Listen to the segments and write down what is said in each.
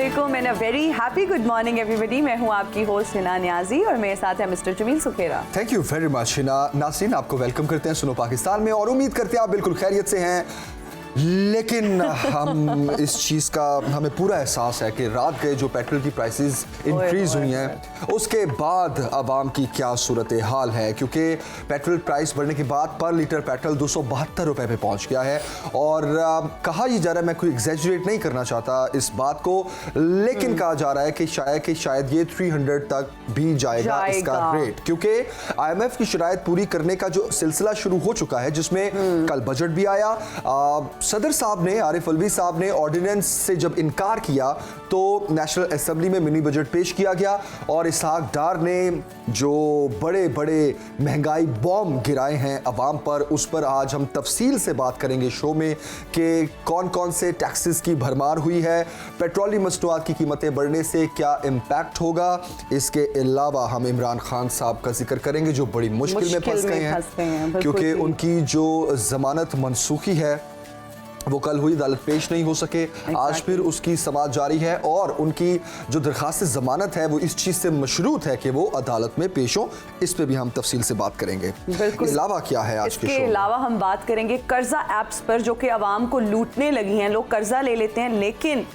वालेकुम and a very happy good morning everybody. मैं हूं आपकी होस्ट हिना नियाजी और मेरे साथ है mister Jameel Sukhera. Thank you very much Hina. नाज़रीन, आपको वेलकम करते हैं सुनो पाकिस्तान में और उम्मीद करते हैं आप बिल्कुल खैरियत से हैं। लेकिन हम इस चीज़ का हमें पूरा एहसास है कि रात गए जो पेट्रोल की प्राइसेस इंक्रीज़ हुई हैं उसके बाद आवाम की क्या सूरत हाल है, क्योंकि पेट्रोल प्राइस बढ़ने के बाद पर लीटर पेट्रोल 272 रुपए पे पहुंच गया है। और कहा यह जा रहा है, मैं कोई एग्जैजरेट नहीं करना चाहता इस बात को, लेकिन कहा जा रहा है कि शायद ये 300 तक भी जाएगा इसका रेट, क्योंकि IMF की शराइत पूरी करने का जो सिलसिला शुरू हो चुका है, जिसमें कल बजट भी आया। सदर साहब ने, आरिफ अलवी साहब ने ऑर्डिनेंस से जब इनकार किया तो नेशनल असेंबली में मिनी बजट पेश किया गया और इसहाक डार ने जो बड़े बड़े महंगाई बॉम्ब गिराए हैं अवाम पर, उस पर आज हम तफसील से बात करेंगे शो में कि कौन कौन से टैक्सेस की भरमार हुई है, पेट्रोलियम मसनूआत की कीमतें बढ़ने से क्या इम्पैक्ट होगा। इसके अलावा हम इमरान खान साहब का जिक्र करेंगे जो बड़ी मुश्किल में फंस गए हैं क्योंकि उनकी जो जमानत मनसूखी है वो कल हुई, अदालत पेश नहीं हो सके। आज फिर उसकी समाअत जारी है और उनकी जो दरखास्त जमानत है वो इस चीज़ से मशरूत है कि वो अदालत में पेश हो। इस पे भी हम तफसील से बात करेंगे। इसके अलावा क्या है आज के शो? इसके अलावा हम बात करेंगे कर्जा ऐप्स पर जो कि आवाम को लूटने लगी हैं। लोग कर्जा ले लेते हैं लेकिन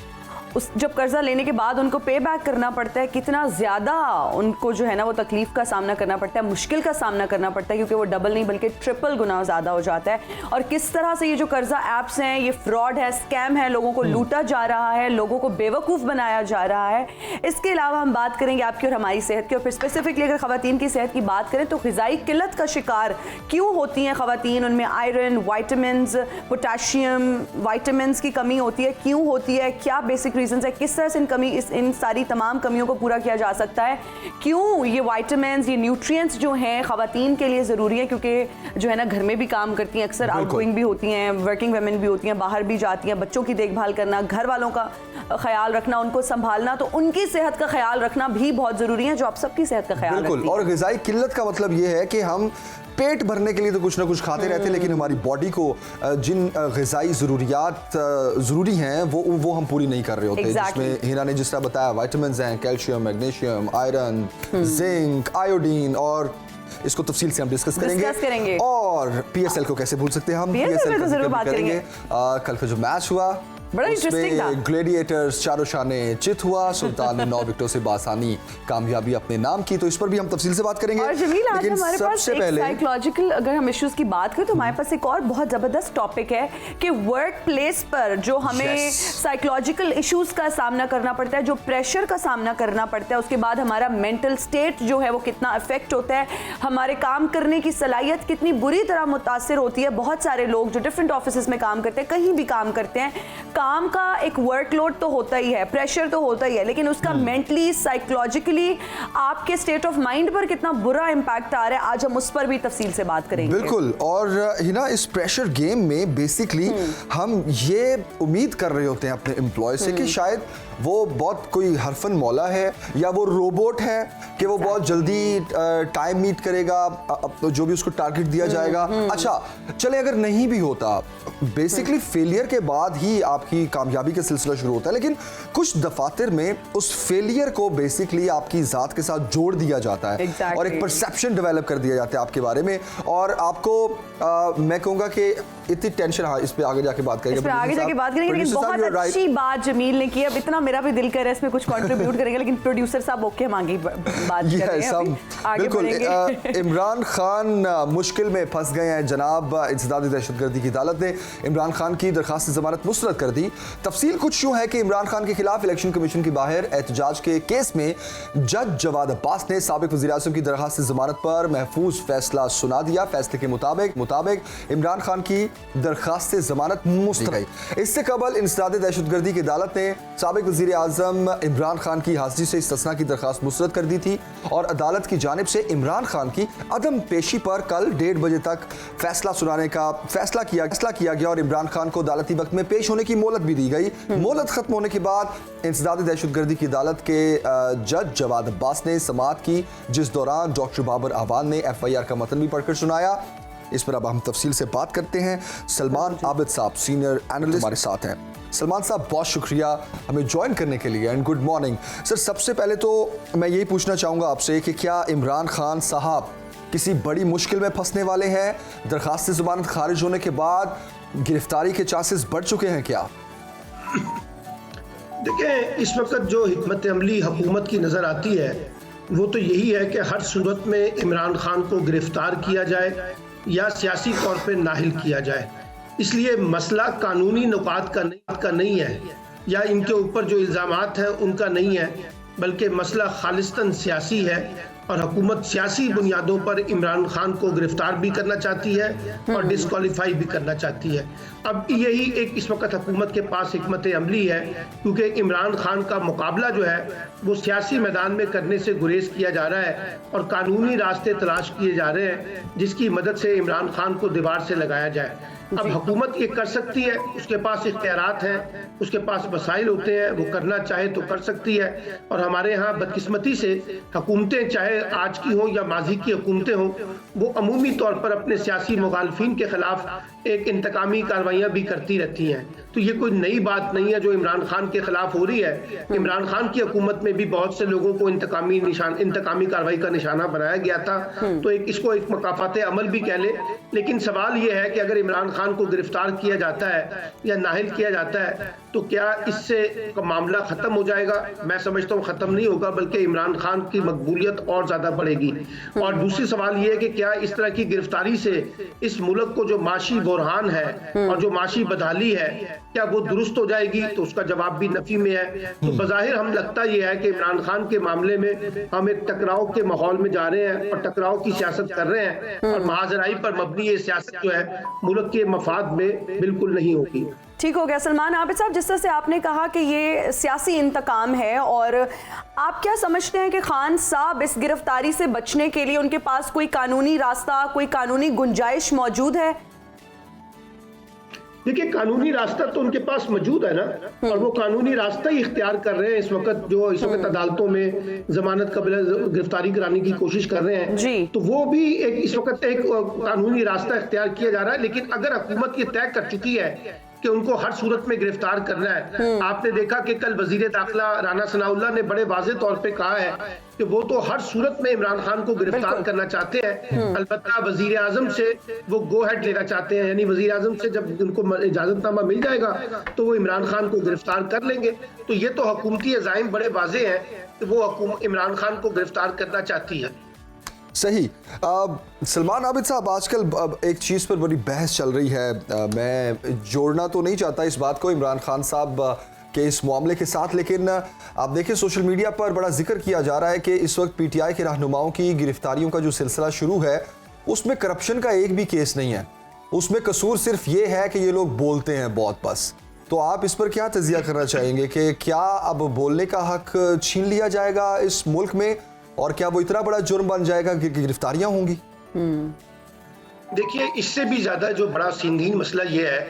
जब कर्जा लेने के बाद उनको पे बैक करना पड़ता है, कितना ज़्यादा उनको जो है ना वो तकलीफ का सामना करना पड़ता है, मुश्किल का सामना करना पड़ता है, क्योंकि वो डबल नहीं बल्कि ट्रिपल गुना ज़्यादा हो जाता है। और किस तरह से ये जो कर्जा ऐप्स हैं ये फ्रॉड है, स्कैम है, लोगों को लूटा जा रहा है, लोगों को बेवकूफ़ बनाया जा रहा है। इसके अलावा हम बात करेंगे आपकी और हमारी सेहत की, और फिर स्पेसिफिकली अगर ख़वातीन की सेहत की बात करें तो ग़िज़ाई किल्लत का शिकार क्यों होती हैं ख़वातीन, उनमें आयरन, वाइटामिन्स, पोटाशियम, वाइटामिन्स की कमी होती है, क्यों होती है, क्या बेसिक रीजंस है, किस तरह से इन सारी तमाम कमियों को पूरा किया जा सकता है, क्यों ये वाइटामिन्स, ये न्यूट्रिएंट्स जो हैं ख़वातीन के लिए ज़रूरी है, क्योंकि जो है ना घर में भी काम करती हैं, अक्सर आउटगोइंग भी होती हैं, वर्किंग वुमेन भी होती हैं, बाहर भी जाती हैं, बच्चों की देखभाल करना, घर वालों का ख्याल रखना, उनको संभालना, तो उनकी सेहत का ख्याल रखना भी बहुत ज़रूरी है, जो आप सबकी सेहत का ख्याल रखती है। और ग़िज़ाई किल्लत का मतलब ये है कि हम पेट भरने के लिए तो कुछ ना कुछ खाते रहते हैं, लेकिन हमारी बॉडी को जिन ग़िज़ाई ज़रूरियात ज़रूरी हैं वो हम पूरी नहीं कर रहे होते। जिसमें हिना ने जिस तरह बताया, विटामिन्स हैं, calcium, magnesium, iron, zinc, iodine, और इसको तफसील से हम डिस्कस करेंगे। और PSL को कैसे भूल सकते हैं हम, PSL को जरूर बात करेंगे। कल का जो मैच हुआ बड़ा इंटरेस्टिंग था। ग्लेडिएटर्स चारों शाने चित हुआ, सुल्तान ने 9 विकेटों से बासानी कामयाबी अपने नाम की, तो इस पर भी हम तफसील से बात करेंगे। और जमील, आज हमारे पास एक साइकोलॉजिकल, अगर हम इश्यूज की बात करें तो हमारे पास एक और बहुत जबरदस्त टॉपिक है कि वर्क प्लेस पर जो हमें साइकोलॉजिकल इश्यूज का सामना करना पड़ता है, जो प्रेशर का सामना करना पड़ता है, उसके बाद हमारा मेंटल स्टेट जो है वो कितना अफेक्ट होता है, हमारे काम करने की सलाहियत कितनी बुरी तरह मुतासिर होती है। बहुत सारे लोग जो डिफरेंट ऑफिस में काम करते हैं, कहीं भी काम करते हैं, काम का एक वर्कलोड तो होता ही है, प्रेशर तो होता ही है, लेकिन उसका मेंटली, साइकोलॉजिकली आपके स्टेट ऑफ माइंड पर कितना बुरा इंपैक्ट आ रहा है, आज हम उस पर भी तफसील से बात करेंगे। बिल्कुल। और हिना, इस प्रेशर गेम में बेसिकली हम ये उम्मीद कर रहे होते हैं अपने एम्प्लॉय से कि शायद वो बहुत कोई हरफन मौला है या वो रोबोट है कि वो बहुत जल्दी टाइम मीट करेगा, जो भी उसको टारगेट दिया जाएगा। अच्छा, चले अगर नहीं भी होता, बेसिकली फेलियर के बाद ही आपकी कामयाबी का सिलसिला शुरू होता है, लेकिन कुछ दफातर में उस फेलियर को बेसिकली आपकी ज़ात के साथ जोड़ दिया जाता है और एक परसेप्शन डेवलप कर दिया जाता है आपके बारे में। और आपको मैं कहूँगा कि इतनी टेंशन, हाँ इस पे आगे जाके बात करेंगे, लेकिन बहुत अच्छी बात जमील ने की। अब इतना मेरा भी दिल कर रहा है इसमें कुछ कंट्रीब्यूट करेंगे, लेकिन प्रोड्यूसर साहब ओके, हम आगे बात करेंगे। बिल्कुल। इमरान खान मुश्किल में फंस गए हैं जनाब। इंसदादी दहशतगर्दी की अदालत ने इमरान खान की दरखास्त जमानत मुस्तरद कर दी। तफसील कुछ यूँ है कि इमरान खान के खिलाफ इलेक्शन कमीशन के बाहर एहतजाज के केस में जज जवाद अब्बास ने साबिक वज़ीर-ए-आज़म की दरखास्त जमानत पर महफूज फैसला सुना दिया। फैसले के मुताबिक इमरान खान की दरखास्त जमानत मुस्तरद। इससे कबल इंसदादी दहशतगर्दी की अदालत ने साबिक वज़ीर-ए-आज़म इमरान खान की हाजिरी से इस्तिस्ना की दरखास्त मुस्तरद कर दी थी और अदालत की जानिब से इमरान खान की अदम पेशी पर कल 1:30 बजे तक फैसला सुनाने का फैसला किया गया और इमरान खान को अदालती वक्त में पेश होने की मोहलत भी दी गई। मोहलत खत्म होने के बाद इंसदादी दहशतगर्दी की अदालत के जज जवाद अब्बास ने समाअत की, जिस दौरान डॉक्टर बाबर आवान ने FIR का मतन भी पढ़कर सुनाया। इस पर अब हम तफसील से बात करते हैं। सलमान आबिद साहब सीनियर एनालिस्ट हमारे साथ हैं। सलमान साहब, बहुत शुक्रिया हमें ज्वाइन करने के लिए एंड गुड मॉर्निंग। सर, सबसे पहले तो मैं यही पूछना चाहूँगा आपसे कि क्या इमरान खान साहब किसी बड़ी मुश्किल में फंसने वाले हैं? दरखास्त ज़मानत खारिज होने के बाद गिरफ्तारी के चांसेस बढ़ चुके हैं क्या? देखिए, इस वक्त जो हिकमत अमली हुकूमत की नज़र आती है वो तो यही है कि हर सूरत में इमरान खान को गिरफ्तार किया जाए या सियासी तौर पे नाहिल किया जाए। इसलिए मसला कानूनी नुकात का नहीं है या इनके ऊपर जो इल्ज़ामात हैं उनका नहीं है, बल्कि मसला खालिस्तन सियासी है और हुकूमत सियासी बुनियादों पर इमरान खान को गिरफ्तार भी करना चाहती है और डिस्क्वालीफाई भी करना चाहती है। अब यही एक इस वक्त हुकूमत के पास हिकमत अमली है, क्योंकि इमरान खान का मुकाबला जो है वो सियासी मैदान में करने से गुरेज किया जा रहा है और कानूनी रास्ते तलाश किए जा रहे हैं जिसकी मदद से इमरान खान को दीवार से लगाया जाए। अब हुकूमत ये कर सकती है, उसके पास इख्तियारात हैं, उसके पास वसाइल होते हैं, वो करना चाहे तो कर सकती है। और हमारे यहाँ बदकिस्मती से हुकूमतें, चाहे आज की हो या माजी की हुकूमतें हों, वो अमूमी तौर पर अपने सियासी मुखालफिन के खिलाफ एक इंतकामी कार्रवाइयाँ भी करती रहती हैं। तो ये कोई नई बात नहीं है जो इमरान खान के खिलाफ हो रही है। इमरान खान की हुकूमत में भी बहुत से लोगों को इंतकामी कार्रवाई का निशाना बनाया गया था, तो इसको एक मकाफात अमल भी कह ले। लेकिन सवाल ये है कि अगर इमरान खान को गिरफ्तार किया जाता है या नाहिल किया जाता है तो क्या इससे मामला खत्म हो जाएगा? मैं समझता हूँ खत्म नहीं होगा, बल्कि इमरान खान की मकबूलियत और ज्यादा बढ़ेगी। और दूसरी सवाल ये है कि क्या इस तरह की गिरफ्तारी से इस मुल्क को जो माशी बुरहान है और जो माशी बदहाली है, क्या वो दुरुस्त हो जाएगी? तो उसका जवाब भी नफी में है। तो बज़ाहिर हम लगता ये है कि इमरान खान के मामले में हम एक टकराव के माहौल में जा रहे हैं और टकराव की सियासत कर रहे हैं और महाजराई पर मबनी ये सियासत जो है मुल्क के मफाद में बिल्कुल नहीं होगी। ठीक हो गया। सलमान आबिद साहब, जिस तरह से आपने कहा कि ये सियासी इंतकाम है, और आप क्या समझते हैं कि खान साहब इस गिरफ्तारी से बचने के लिए उनके पास कोई कानूनी रास्ता, कोई कानूनी गुंजाइश मौजूद है? देखिए, कानूनी रास्ता तो उनके पास मौजूद है ना, और वो कानूनी रास्ता ही इख्तियार कर रहे हैं इस वक्त, जो इस वक्त अदालतों में जमानत कबल गिरफ्तारी कराने की कोशिश कर रहे हैं जी। तो वो भी इस वक्त एक कानूनी रास्ता इख्तियार किया जा रहा है। लेकिन अगर हुकूमत ये तय कर चुकी है कि उनको हर सूरत में गिरफ्तार करना है, आपने देखा कि कल वजीर दाखिला राना सनाउल्लाह ने बड़े वाज़ेह तौर पे कहा है कि वो तो हर सूरत में इमरान खान को गिरफ्तार करना चाहते हैं। अलबत्ता वजीर आजम से वो गो हेड लेना चाहते हैं, यानी वजीर आजम से जब उनको इजाजतनामा मिल जाएगा तो वो इमरान खान को गिरफ्तार कर लेंगे। तो ये तो हुकूमती अज़ाइम बड़े वाज़ेह हैं कि वो इमरान खान को गिरफ्तार करना चाहती है। सही। सलमान आबिद साहब, आजकल एक चीज़ पर बड़ी बहस चल रही है, मैं जोड़ना तो नहीं चाहता इस बात को इमरान खान साहब के इस मामले के साथ, लेकिन आप देखिए सोशल मीडिया पर बड़ा जिक्र किया जा रहा है कि इस वक्त पीटीआई के रहनुमाओं की गिरफ्तारियों का जो सिलसिला शुरू है उसमें करप्शन का एक भी केस नहीं है, उसमें कसूर सिर्फ ये है कि ये लोग बोलते हैं बहुत, बस। तो आप इस पर क्या तजिया करना चाहेंगे कि क्या अब बोलने का हक छीन लिया जाएगा इस मुल्क में, और क्या वो इतना बड़ा जुर्म बन जाएगा कि गिरफ्तारियां होंगी? देखिए, इससे भी ज्यादा जो बड़ा संगीन मसला ये है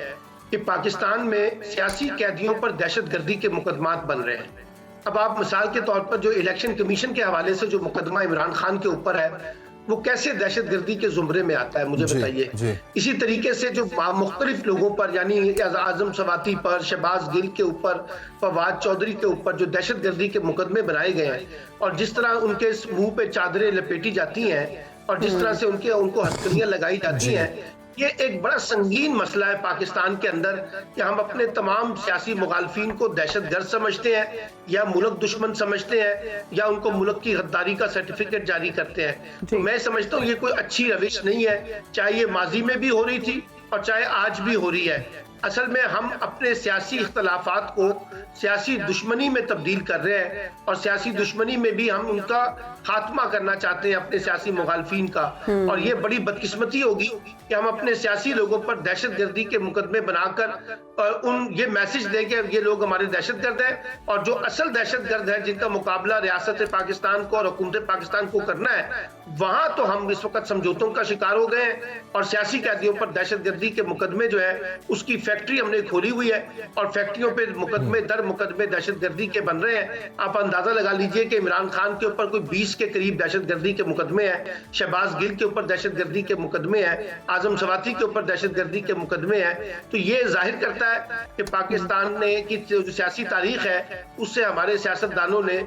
कि पाकिस्तान में सियासी कैदियों पर दहशतगर्दी के मुकदमात बन रहे हैं। अब आप मिसाल के तौर पर जो इलेक्शन कमीशन के हवाले से जो मुकदमा इमरान खान के ऊपर है वो कैसे दहशतगर्दी के जुमरे में आता है, मुझे बताइए। इसी तरीके से जो मुख्तलिफ लोगों पर, यानी आजम सवाती पर, शहबाज गिल के ऊपर, फवाद चौधरी के ऊपर जो दहशतगर्दी के मुकदमे बनाए गए हैं और जिस तरह उनके मुंह पे चादरें लपेटी जाती हैं और जिस तरह से उनको हथकड़ियां लगाई जाती हैं, ये एक बड़ा संगीन मसला है पाकिस्तान के अंदर कि हम अपने तमाम सियासी मुखालफिन को दहशतगर्द समझते हैं या मुल्क दुश्मन समझते हैं या उनको मुल्क की गद्दारी का सर्टिफिकेट जारी करते हैं। तो मैं समझता हूँ ये कोई अच्छी रविश नहीं है, चाहे ये माजी में भी हो रही थी और चाहे आज भी हो रही है। असल में हम अपने सियासी इख्तलाफात को सियासी दुश्मनी में तब्दील कर रहे हैं और सियासी दुश्मनी में भी हम उनका खात्मा करना चाहते हैं, अपने सियासी मुखालफिन का। और ये बड़ी बदकिस्मती होगी कि हम अपने सियासी लोगों पर दहशतगर्दी के मुकदमे बनाकर ये मैसेज दें कि ये लोग हमारे दहशतगर्द हैं, और जो असल दहशतगर्द है जिनका मुकाबला रियासत पाकिस्तान को और हुकूमत पाकिस्तान को करना है वहां तो हम इस वक्त समझौतों का शिकार हो गए हैं और सियासी कैदियों पर दहशतगर्दी के मुकदमे जो है उसकी फैक्ट्री हमने खोली हुई है और फैक्ट्रियों पे मुकदमे दर मुकदमे दहशतगर्दी के बन रहे हैं। आप अंदाजा लगा लीजिए कि इमरान खान के ऊपर कोई 20 के करीब दहशतगर्दी के मुकदमे हैं, शहबाज गिल के ऊपर दहशतगर्दी के मुकदमे हैं, आजम सवाती के ऊपर दहशतगर्दी के मुकदमे हैं। तो ये जाहिर करता है कि पाकिस्तान ने की जो सियासी तारीख है उससे हमारे सियासतदानों ने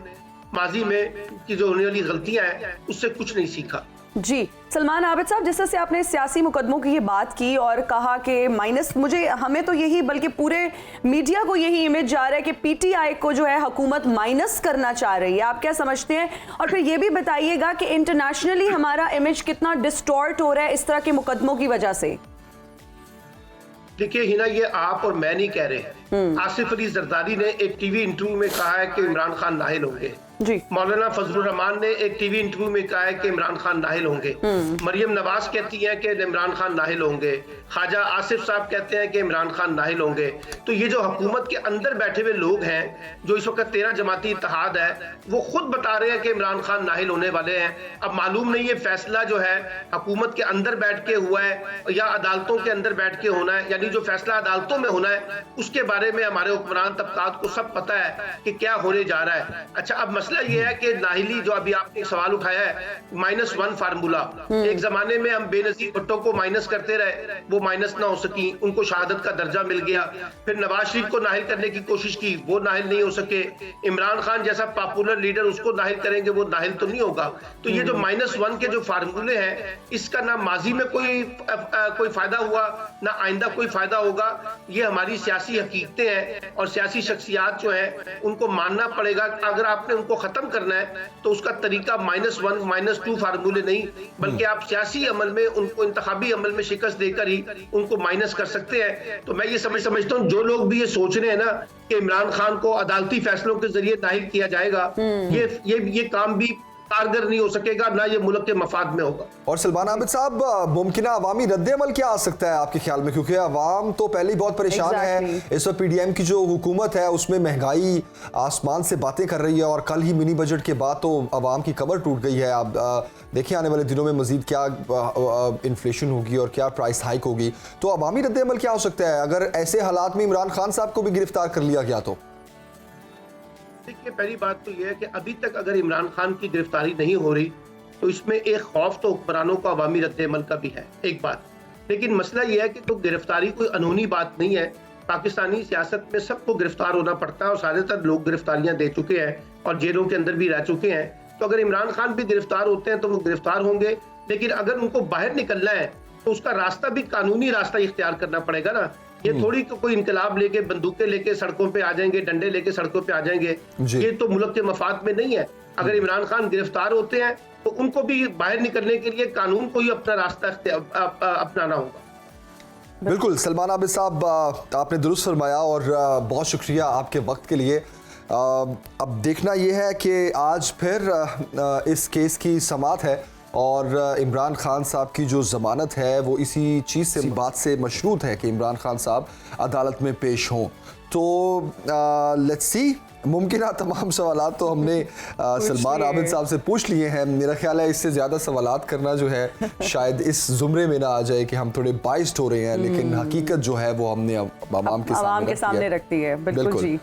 माजी में की जो होने वाली गलतियां हैं उससे कुछ नहीं सीखा। जी सलमान आबिद साहब, जिस तरह से आपने सियासी मुकदमों की ये बात की और कहा कि माइनस, हमें तो यही बल्कि पूरे मीडिया को यही इमेज जा रहा है कि पीटीआई को जो है हुकूमत माइनस करना चाह रही है, आप क्या समझते हैं? और फिर ये भी बताइएगा कि इंटरनेशनली हमारा इमेज कितना डिस्टॉर्ट हो रहा है इस तरह के मुकदमों की वजह से। देखिए हिना, ये आप और मैं नहीं कह रहे। आसिफ अली जरदारी ने एक टीवी इंटरव्यू में कहा है कि इमरान खान नाहिल होंगे। जी। मौलाना फजलुर रहमान ने एक टीवी इंटरव्यू में कहा है कि इमरान खान नाहिल होंगे। मरियम नवाज कहती हैं कि इमरान खान नाहिल होंगे। ख्वाजा आसिफ साहब कहते हैं कि इमरान खान नाहिल होंगे। तो ये जो हुकूमत के अंदर बैठे हुए लोग हैं, जो इस वक्त 13 जमाती इत्तेहाद है, वो खुद बता रहे हैं कि इमरान खान नाहिल होने वाले हैं। अब मालूम नहीं ये फैसला जो है हुकूमत के अंदर बैठ के हुआ है या अदालतों के अंदर बैठ के होना है, यानी जो फैसला अदालतों में होना है उसके बारे में हमारे हुक्मरान तबकात को सब पता है कि क्या होने जा रहा है। अच्छा, अब मसला ये है कि नाहिली, जो अभी आपने एक सवाल उठाया है, -1 फार्मूला, एक जमाने में हम बेनजीर भुट्टो को माइनस करते रहे, वो माइनस ना हो सकी, उनको शहादत का दर्जा मिल गया। फिर नवाज शरीफ को नाहिल करने की कोशिश की, वो नाहिल नहीं हो सके। इमरान खान जैसा पॉपुलर लीडर, उसको नाहिल करेंगे, वो नाहिल तो नहीं होगा। तो ये जो -1 के जो फार्मूले हैं, इसका ना माजी में कोई फायदा हुआ ना आइंदा कोई फायदा होगा। ये हमारी सियासी हकीकतें हैं और सियासी शख्सियात जो है उनको मानना पड़ेगा। अगर आपने उनको खत्म करना है तो उसका तरीका -1 -2 फार्मूले नहीं, बल्कि आप सियासी अमल में उनको, इंतखाबी अमल में शिकस्त देकर ही उनको माइनस कर सकते हैं। तो मैं ये समझता हूँ जो लोग भी ये सोच रहे हैं ना कि इमरान खान को अदालती फैसलों के जरिए नाहिल किया जाएगा, ये काम भी कारगर नहीं हो सकेगा, ना ये मुल्क के मफाद में होगा। और सलमान आबिद साहब, मुमकिन अवामी रद्द-ए-अमल क्या आ सकता है आपके ख्याल में? क्योंकि अवाम तो पहले ही बहुत परेशान है। इस वक्त पीडीएम की जो हुकूमत है उसमें महंगाई आसमान से बातें कर रही है और कल ही मिनी बजट के बाद तो अवाम की कमर टूट गई है। आप देखिए आने वाले दिनों में मजीद क्या इन्फ्लेशन होगी और क्या प्राइस हाइक होगी। तो अवामी रद्द-ए-अमल क्या हो सकता है अगर ऐसे हालात में इमरान खान साहब को भी गिरफ्तार कर लिया गया तो? देखिए, पहली बात तो यह है कि अभी तक अगर इमरान खान की गिरफ्तारी नहीं हो रही तो इसमें एक खौफ तो हुक्मरानों को अवामी रद्द-ए-अमल का भी है, एक बात। लेकिन मसला यह है कि तो गिरफ्तारी कोई अनहोनी बात नहीं है। पाकिस्तानी सियासत में सबको गिरफ्तार होना पड़ता है और ज्यादातर लोग गिरफ्तारियां दे चुके हैं और जेलों के अंदर भी रह चुके हैं। तो अगर इमरान खान भी गिरफ्तार होते हैं तो वो गिरफ्तार होंगे, लेकिन अगर उनको बाहर निकलना है तो उसका रास्ता भी कानूनी रास्ता इख्तियार करना पड़ेगा ना। ये थोड़ी कोई इनकलाब लेके, बंदूकें लेके सड़कों पे आ जाएंगे, डंडे लेके सड़कों पे आ जाएंगे, ये तो मुल्क के मफाद में नहीं है। अगर इमरान खान गिरफ्तार होते हैं तो उनको भी बाहर निकलने के लिए कानून को ही अपना रास्ता अपनाना होगा। बिल्कुल सलमान आबिद साहब, आपने दुरुस्त फरमाया और बहुत शुक्रिया आपके वक्त के लिए। अब देखना यह है कि आज फिर इस केस की समाअत है और इमरान खान साहब की जो ज़मानत है वो इसी चीज़ से, बात से मशरूत है कि इमरान खान साहब अदालत में पेश हों। तो लेट्स सी, मुमकिन तमाम सवालात तो हमने सलमान आबिद साहब से पूछ लिए हैं। मेरा ख्याल है इससे ज़्यादा सवालात करना जो है शायद इस जुमरे में ना आ जाए कि हम थोड़े बाइस्ड हो रहे हैं, लेकिन हकीकत जो है वो हमने आवाम के सामने रखती है। बिल्कुल जी।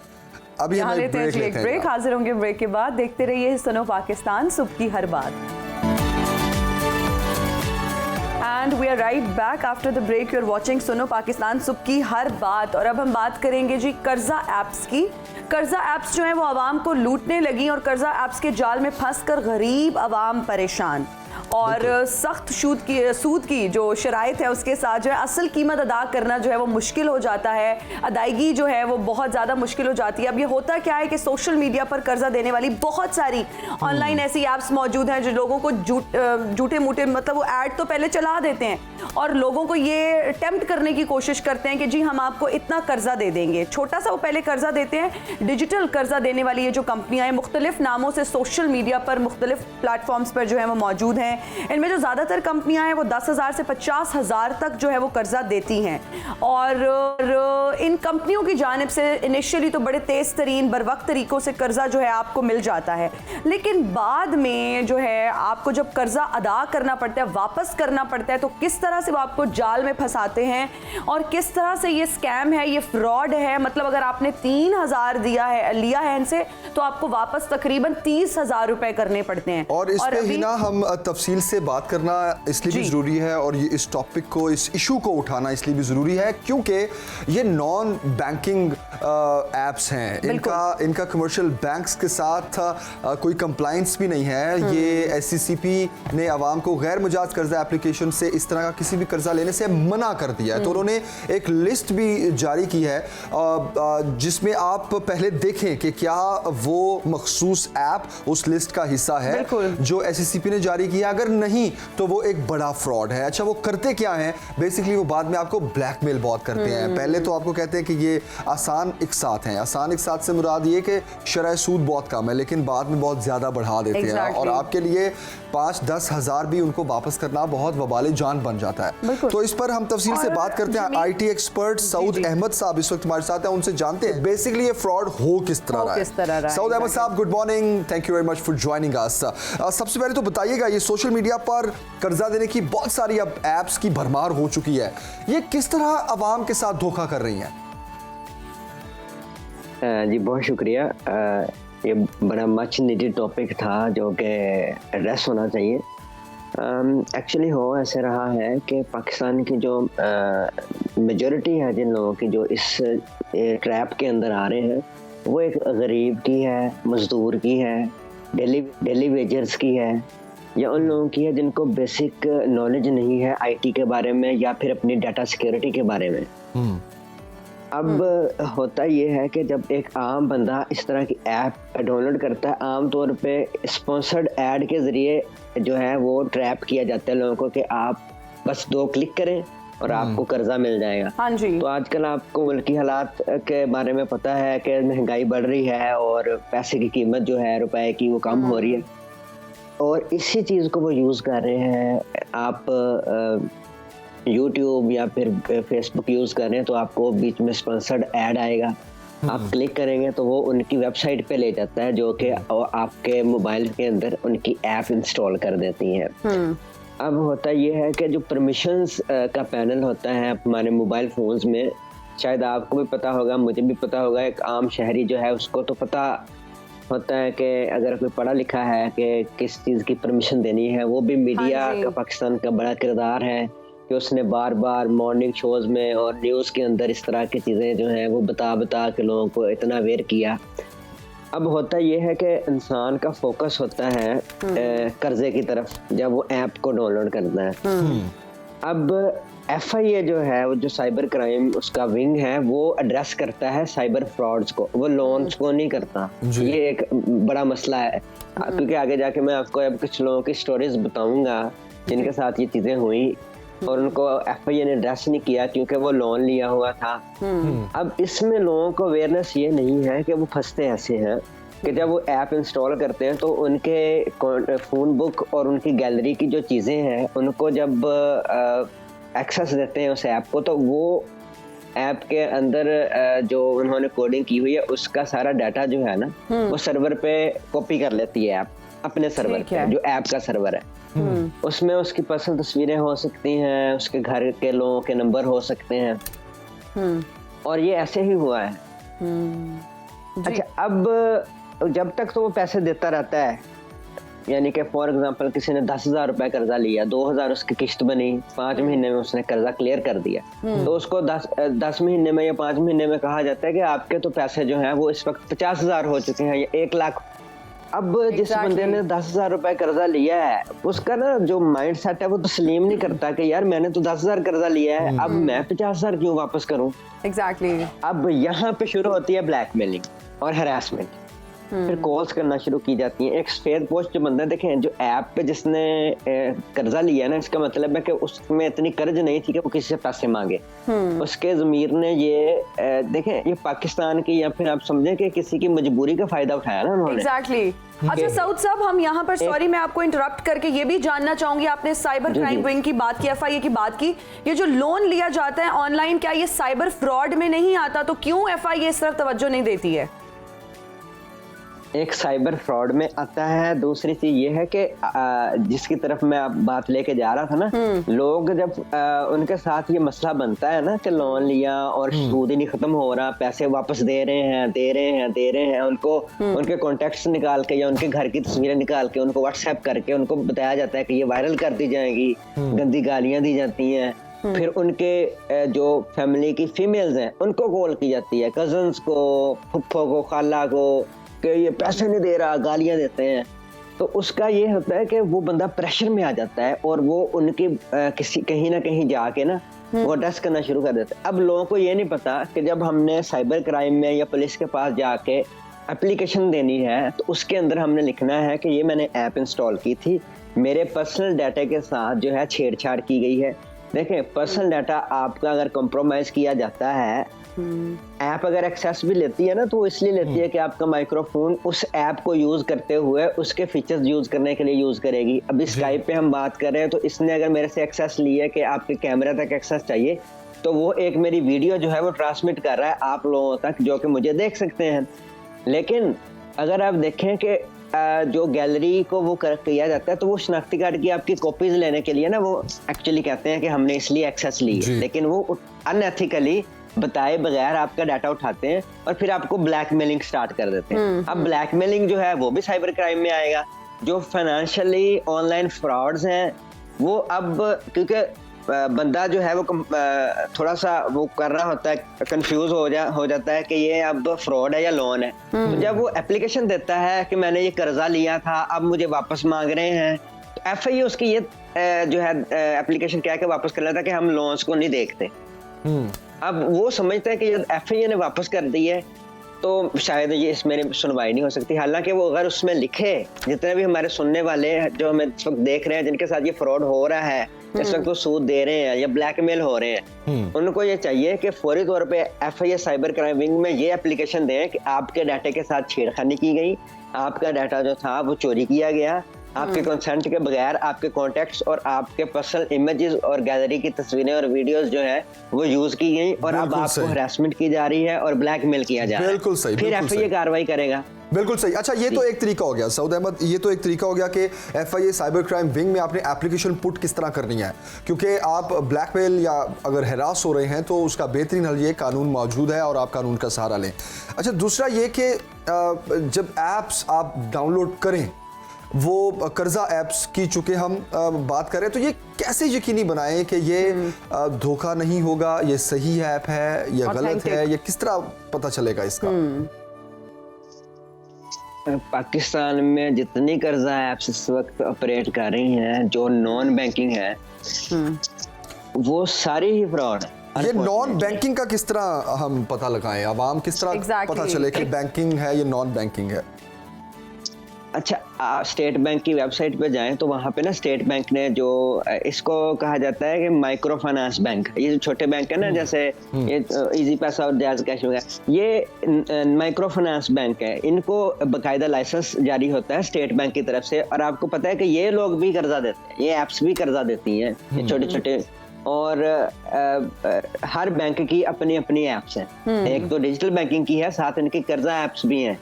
अभी हम लेते हैं एक ब्रेक, हाजिर होंगे ब्रेक के बाद। देखते रहिए सुनो पाकिस्तान, सुबह की हर बात। And we are right back after the break. You're watching सुनो पाकिस्तान, सुबह की हर बात। और अब हम बात करेंगे जी कर्जा ऐप्स की। कर्जा ऐप्स जो है वो आवाम को लूटने लगी और कर्जा ऐप्स के जाल में फंसकर गरीब आवाम परेशान और सख्त सूद की जो शराइत है उसके साथ जो है असल कीमत अदा करना जो है वो मुश्किल हो जाता है। अदायगी जो है वो बहुत ज़्यादा मुश्किल हो जाती है। अब ये होता क्या है कि सोशल मीडिया पर कर्जा देने वाली बहुत सारी ऑनलाइन ऐसी ऐप्स मौजूद हैं जो लोगों को झूठे मूठे, मतलब वो ऐड तो पहले चला देते हैं और लोगों को ये टेम्प्ट करने की कोशिश करते हैं कि जी हम आपको इतना कर्जा दे देंगे। छोटा सा वो पहले कर्जा देते हैं। डिजिटल कर्जा देने वाली ये जो कंपनियां हैं मुख्तलिफ नामों से सोशल मीडिया पर मुख्तलिफ प्लेटफॉर्म्स पर जो है वो मौजूद हैं। इनमें जो ज़्यादातर कंपनियां हैं वो 10,000 से 50,000 तक जो है वो कर्जा देती हैं और इन कंपनियों की जानिब से इनिशियली तो बड़े तेज़ तरीन बर वक्त तरीक़ों से कर्जा जो है आपको मिल जाता है, लेकिन बाद में जो है आपको जब कर्जा अदा करना पड़ता है, वापस करना पड़ता है, तो किस तरह से वो आपको जाल में फंसाते हैं और किस तरह से ये स्कैम है, ये फ्रॉड है। मतलब अगर आपने 3,000 लिया है इनसे तो आपको वापस तकरीबन 30,000 रुपए करने पड़ते हैं। और इस पे ही ना हम तफसील से बात करना इसलिए भी ज़रूरी है और ये इस टॉपिक को, इस इशू को उठाना इसलिए भी ज़रूरी है क्योंकि ये नॉन बैंकिंग एप्स हैं, इनका कमर्शियल बैंक्स के साथ कोई कंप्लाइंस भी नहीं है। ये SCCP ने आवाम को गैर मुजाज कर्जा एप्लीकेशन से इस तरह का किसी भी कर्जा लेने से मना कर दिया है। तो उन्होंने एक लिस्ट भी जारी की है जिसमें आप पहले देखें कि क्या वो मखसूस ऐप उस लिस्ट का हिस्सा है जो SCCP ने जारी किया। अगर नहीं तो वो एक बड़ा फ्रॉड है। अच्छा, वो करते क्या हैं? बेसिकली वो बाद में आपको ब्लैकमेल बहुत करते हैं। पहले तो आपको कहते हैं कि ये आसान इकसात हैं। आसान इकसात से मुराद ये कि शरह सूद बहुत कम है, लेकिन बाद में बहुत ज़्यादा बढ़ा देते हैं और आपके लिए 5-10 हज़ार भी उनको वापस करना बहुत वबाले जान बन जाता है। तो इस पर हम तफसील से बात करते हैं। IT एक्सपर्ट सऊद अहमद साहब इस वक्त हमारे साथ हैं, उनसे जानते हैं बेसिकली ये फ्रॉड हो किस तरह रहा है। सऊद अहमद साहब, good morning, thank you very much for joining us. सबसे पहले तो बताइएगा, ये सोशल मीडिया पर कर्जा देने की बहुत सारी अब एप्स की भरमार हो चुकी है, ये किस तरह अवाम के साथ धोखा कर रही हैं? जी बहुत शुक्रिया। ये बड़ा मच नीडेड टॉपिक था जो कि एड्रेस होना चाहिए। एक्चुअली हो ऐसे रहा है कि पाकिस्तान की जो मेजॉरिटी है जिन लोगों की जो इस ट्रैप के अंदर आ रहे हैं वो एक गरीब की है, मजदूर की है, डेली वेजर्स की है या उन लोगों की है जिनको बेसिक नॉलेज नहीं है IT के बारे में या फिर अपनी डाटा सिक्योरिटी के बारे में। अब होता ये है कि जब एक आम बंदा इस तरह की ऐप डाउनलोड करता है, आम तौर पे स्पॉन्सर्ड ऐड के ज़रिए जो है वो ट्रैप किया जाता है लोगों को कि आप बस 2 क्लिक करें और आपको कर्जा मिल जाएगा। हाँ जी। तो आजकल आपको मुल्की हालात के बारे में पता है कि महंगाई बढ़ रही है और पैसे की कीमत जो है रुपए की वो कम हो रही है और इसी चीज़ को वो यूज़ कर रहे हैं। आप YouTube या फिर Facebook यूज़ कर रहे हैं तो आपको बीच में स्पॉन्सर्ड ऐड आएगा, आप क्लिक करेंगे तो वो उनकी वेबसाइट पे ले जाता है जो कि आपके मोबाइल के अंदर उनकी ऐप इंस्टॉल कर देती हैं। अब होता ये है कि जो परमिशंस का पैनल होता है हमारे मोबाइल फ़ोन्स में, शायद आपको भी पता होगा, मुझे भी पता होगा, एक आम शहरी जो है उसको तो पता होता है कि अगर कोई पढ़ा लिखा है कि किस चीज़ की परमिशन देनी है। वो भी मीडिया का पाकिस्तान का बड़ा किरदार है कि उसने बार बार मॉर्निंग शोज़ में और न्यूज़ के अंदर इस तरह की चीज़ें जो हैं वो बता के लोगों को इतना अवेयर किया। अब होता ये है कि इंसान का फोकस होता है कर्जे की तरफ जब वो ऐप को डाउनलोड करता है। अब FIA जो है वो जो साइबर क्राइम उसका विंग है वो एड्रेस करता है साइबर फ्रॉड्स को, वो लोन्स को नहीं करता। ये एक बड़ा मसला है क्योंकि आगे जाके मैं आपको अब कुछ लोगों की स्टोरीज बताऊंगा जिनके साथ ये चीज़ें हुई और उनको FIA ने एड्रेस नहीं किया क्योंकि वो लोन लिया हुआ था। अब इसमें लोगों को अवेयरनेस ये नहीं है कि वो फंसते ऐसे हैं कि जब वो ऐप इंस्टॉल करते हैं तो उनके फ़ोन बुक और उनकी गैलरी की जो चीज़ें हैं उनको जब एक्सेस देते हैं उस ऐप को तो वो ऐप के अंदर जो उन्होंने कोडिंग की हुई है उसका सारा डाटा जो है ना वो सर्वर पे कॉपी कर लेती है ऐप अपने सर्वर पे, जो ऐप का सर्वर है। उसमें उसकी पर्सनल तस्वीरें हो सकती हैं, उसके घर के लोगों के नंबर हो सकते हैं और ये ऐसे ही हुआ है। अच्छा, अब जब तक तो वो पैसे देता रहता है, यानी कि फॉर एग्जांपल किसी ने 10,000 रुपए कर्जा लिया, 2,000 उसकी किस्त बनी, 5 महीने में उसने कर्जा क्लियर कर दिया, तो उसको 10 महीने में या 5 महीने में कहा जाता है कि आपके तो पैसे जो हैं वो इस वक्त 50,000 हो चुके हैं या 1 लाख। अब जिस बंदे ने 10,000 रुपए कर्जा लिया है उसका ना जो माइंड सेट है वो तस्लीम नहीं करता कि यार मैंने तो 10,000 कर्जा लिया है, अब मैं 50,000 क्यों वापस करूं। एग्जैक्टली। अब यहाँ पे शुरू होती है ब्लैकमेलिंग और हरासमेंट फिर कॉल्स करना शुरू की जाती हैं। एक सफेद पोस्ट जो बंदा, देखें जो ऐप पे जिसने कर्जा लिया ना, इसका मतलब है कि उसमें इतनी कर्ज नहीं थी कि वो किसी से पैसे मांगे। उसके ज़मीर ने ये देखें, ये पाकिस्तान की, या फिर आप समझें कि किसी की मजबूरी का फायदा उठाया ना उन्होंने। एग्जैक्टली। अच्छा सऊद साहब, हम यहाँ पर, सॉरी मैं आपको इंटरप्ट करके ये भी जानना चाहूंगी, आपने साइबर क्राइम विंग की बात की, FIA की बात की, ये जो लोन लिया जाता है ऑनलाइन, क्या ये साइबर फ्रॉड में नहीं आता? तो क्यों FIA इस तरफ तवज्जो नहीं देती है? एक साइबर फ्रॉड में आता है। दूसरी चीज ये है कि जिसकी तरफ मैं आप बात लेके जा रहा था ना, लोग जब उनके साथ ये मसला बनता है ना कि लोन लिया और सूद ही नहीं खत्म हो रहा, पैसे वापस दे रहे हैं, उनको उनके कॉन्टेक्ट्स निकाल के या उनके घर की तस्वीरें निकाल के उनको व्हाट्सएप करके उनको बताया जाता है कि ये वायरल कर दी जाएगी, गंदी गालियां दी जाती हैं। फिर उनके जो फैमिली की फीमेल्स हैं उनको कॉल की जाती है, कजन्स को, फुफ्फो को, खाला को, कि ये पैसे नहीं दे रहा, गालियां देते हैं। तो उसका ये होता है कि वो बंदा प्रेशर में आ जाता है और वो उनके किसी कहीं ना कहीं जाके ना वो अटैक करना शुरू कर देता है। अब लोगों को ये नहीं पता कि जब हमने साइबर क्राइम में या पुलिस के पास जाके एप्लीकेशन देनी है तो उसके अंदर हमने लिखना है कि ये मैंने ऐप इंस्टॉल की थी, मेरे पर्सनल डाटा के साथ जो है छेड़छाड़ की गई है। देखें, पर्सनल डाटा आपका अगर कॉम्प्रोमाइज किया जाता है, ऐप अगर एक्सेस भी लेती है ना तो वो इसलिए लेती है कि आपका माइक्रोफोन उस ऐप को यूज करते हुए उसके फीचर्स यूज करने के लिए यूज करेगी। अभी स्काइप पे हम बात कर रहे हैं तो इसने अगर मेरे से एक्सेस ली है कि आपके कैमरे तक एक्सेस चाहिए, तो वो एक मेरी वीडियो जो है वो ट्रांसमिट कर रहा है आप लोगों तक, जो कि मुझे देख सकते हैं। लेकिन अगर आप देखें कि जो गैलरी को वो किया जाता है तो वो शनाख्ती कार्ड की आपकी कॉपीज लेने के लिए ना वो एक्चुअली कहते हैं कि हमने इसलिए एक्सेस ली है, लेकिन वो अनएथिकली बताए बगैर आपका डाटा उठाते हैं और फिर आपको ब्लैकमेलिंग स्टार्ट कर देते हैं। अब ब्लैकमेलिंग जो है वो भी साइबर क्राइम में आएगा। जो फाइनेंशियली ऑनलाइन फ्रॉड्स हैं वो अब, क्योंकि बंदा जो है वो थोड़ा सा वो कर रहा होता है, कंफ्यूज हो जाता है कि ये अब फ्रॉड है या लोन है। तो जब वो एप्लीकेशन देता है कि मैंने ये कर्जा लिया था अब मुझे वापस मांग रहे हैं, तो FIA उसकी ये जो है एप्लीकेशन क्या के वापस कर लेता है कि हम लोन्स को नहीं देखते। अब वो समझता है कि जब FIA ने वापस कर दी है तो शायद ये इसमें सुनवाई नहीं हो सकती। हालांकि वो अगर उसमें लिखे, जितने भी हमारे सुनने वाले जो हमें इस वक्त देख रहे हैं जिनके साथ ये फ्रॉड हो रहा है, इस वक्त वो सूद दे रहे हैं या ब्लैकमेल हो रहे हैं, उनको ये चाहिए कि फौरी तौर पे FIA साइबर क्राइम विंग में ये एप्लीकेशन दें कि आपके डाटा के साथ छेड़खानी की गई, आपका डाटा जो था वो चोरी किया गया, आपके कंसेंट के बगैर आपके कॉन्टेक्ट्स और आपके पर्सनल इमेजेस और गैलरी की तस्वीरें और वीडियोस जो है वो यूज की गई और अब आपको हरासमेंट की जा रही है और ब्लैकमेल किया जा रहा है। बिल्कुल सही, फिर FIA कार्रवाई करेगा। बिल्कुल सही। अच्छा, ये तो एक तरीका हो गया सऊद अहमद, ये तो एक तरीका हो गया कि FIA साइबर क्राइम विंग में आपने एप्लीकेशन पुट किस तरह करनी है, क्योंकि आप ब्लैकमेल या अगर हरास हो रहे हैं तो उसका बेहतरीन हल ये कानून मौजूद है और आप कानून का सहारा लें। अच्छा, दूसरा ये कि जब एप्स आप डाउनलोड करें, वो कर्जा ऐप्स की चूंकि हम बात करें, तो ये कैसे यकीनी बनाएं कि ये धोखा नहीं होगा, ये सही ऐप है या गलत है, ये किस तरह पता चलेगा इसका? पाकिस्तान में जितनी कर्जा ऐप्स इस वक्त ऑपरेट कर रही हैं जो नॉन बैंकिंग है वो सारी ही फ्रॉड है। ये नॉन बैंकिंग का किस तरह हम पता लगाएं, आवाम किस तरह पता चले कि बैंकिंग है या नॉन बैंकिंग है? अच्छा, स्टेट बैंक की वेबसाइट पे जाएं तो वहाँ पे ना स्टेट बैंक ने जो इसको कहा जाता है कि माइक्रो फाइनेंस बैंक, ये जो छोटे बैंक है ना जैसे ये इजी पैसा और जायज कैश वगैरह, ये माइक्रो फाइनेंस बैंक है, इनको बाकायदा लाइसेंस जारी होता है स्टेट बैंक की तरफ से। और आपको पता है कि ये लोग भी कर्जा देते हैं, ये एप्स भी कर्जा देती हैं, ये छोटे छोटे, और हर बैंक की अपनी अपनी एप्स हैं। एक तो डिजिटल बैंकिंग की है, साथ इनकी कर्जा एप्स भी हैं।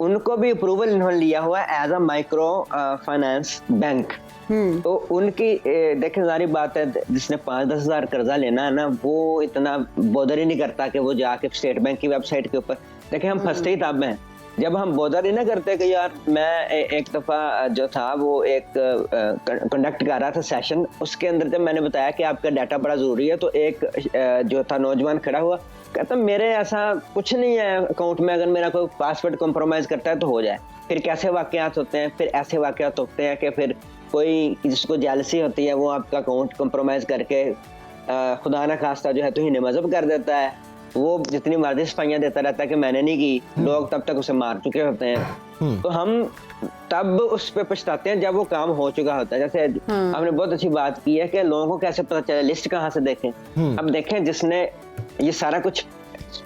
उनको भी अप्रूवल इन्होंने लिया हुआ है as a micro finance bank. तो उनकी देखें, सारी बात है, जिसने 5-10 हज़ार कर्जा लेना है ना वो इतना बोदर ही नहीं करता कि वो जाके स्टेट बैंक की वेबसाइट के ऊपर देखें। हम फंसते ही तब हैं जब हम बोदर ही ना करते कि यार मैं एक दफ़ा जो था वो एक कंडक्ट कर रहा था सेशन, उसके अंदर जब मैंने बताया कि आपका डाटा बड़ा ज़रूरी है तो एक जो था नौजवान खड़ा हुआ, कहता मेरे ऐसा कुछ नहीं है अकाउंट में, अगर मेरा कोई पासवर्ड कॉम्प्रोमाइज़ करता है तो हो जाए। फिर कैसे वाक़यात होते हैं, फिर ऐसे वाक़यात होते हैं कि फिर कोई जिसको जेलसी होती है वो आपका अकाउंट कॉम्प्रोमाइज़ करके खुदा न खास्ता जो है तौहीन मज़हब कर देता है, वो जितनी मर्जी सफाइयां देता रहता है कि मैंने नहीं की, लोग तब तक उसे मार चुके होते हैं। तो हम तब उस पे पछताते हैं जब वो काम हो चुका होता है। जैसे आपने बहुत अच्छी बात की है कि लोगों को कैसे पता चले, लिस्ट कहाँ से देखें। अब देखें जिसने ये सारा कुछ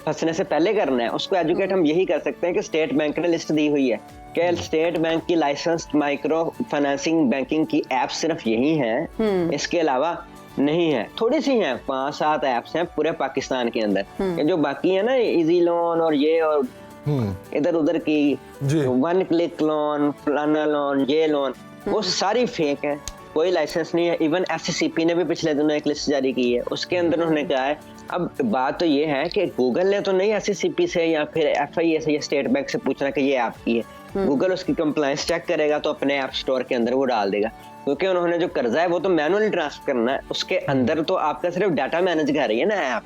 फंसने से पहले करना है उसको एजुकेट हम यही कर सकते हैं कि स्टेट बैंक ने लिस्ट दी हुई है कि स्टेट बैंक की लाइसेंस्ड माइक्रो फाइनेंसिंग बैंकिंग की ऐप सिर्फ यही है, इसके अलावा नहीं है। थोड़ी सी हैं, 5-7 ऐप्स हैं पूरे पाकिस्तान के अंदर। ये जो बाकी है ना, इजी लोन और ये और इधर उधर की वन क्लिक लोन, फलाना लोन, ये लोन, वो सारी फेक है, कोई लाइसेंस नहीं है। इवन SCCP ने भी पिछले दिनों एक लिस्ट जारी की है, उसके अंदर उन्होंने कहा है। अब बात तो ये है कि गूगल ने तो नहीं SCCP से या फिर FIA से या स्टेट बैंक से पूछना कि ये आपकी है। गूगल उसकी कंप्लायंस चेक करेगा तो अपने ऐप स्टोर के अंदर वो डाल देगा, क्योंकि उन्होंने जो कर्जा है वो तो मैनुअली ट्रांसफर करना है। उसके अंदर तो आपका सिर्फ डाटा मैनेज कर रही है ना ऐप।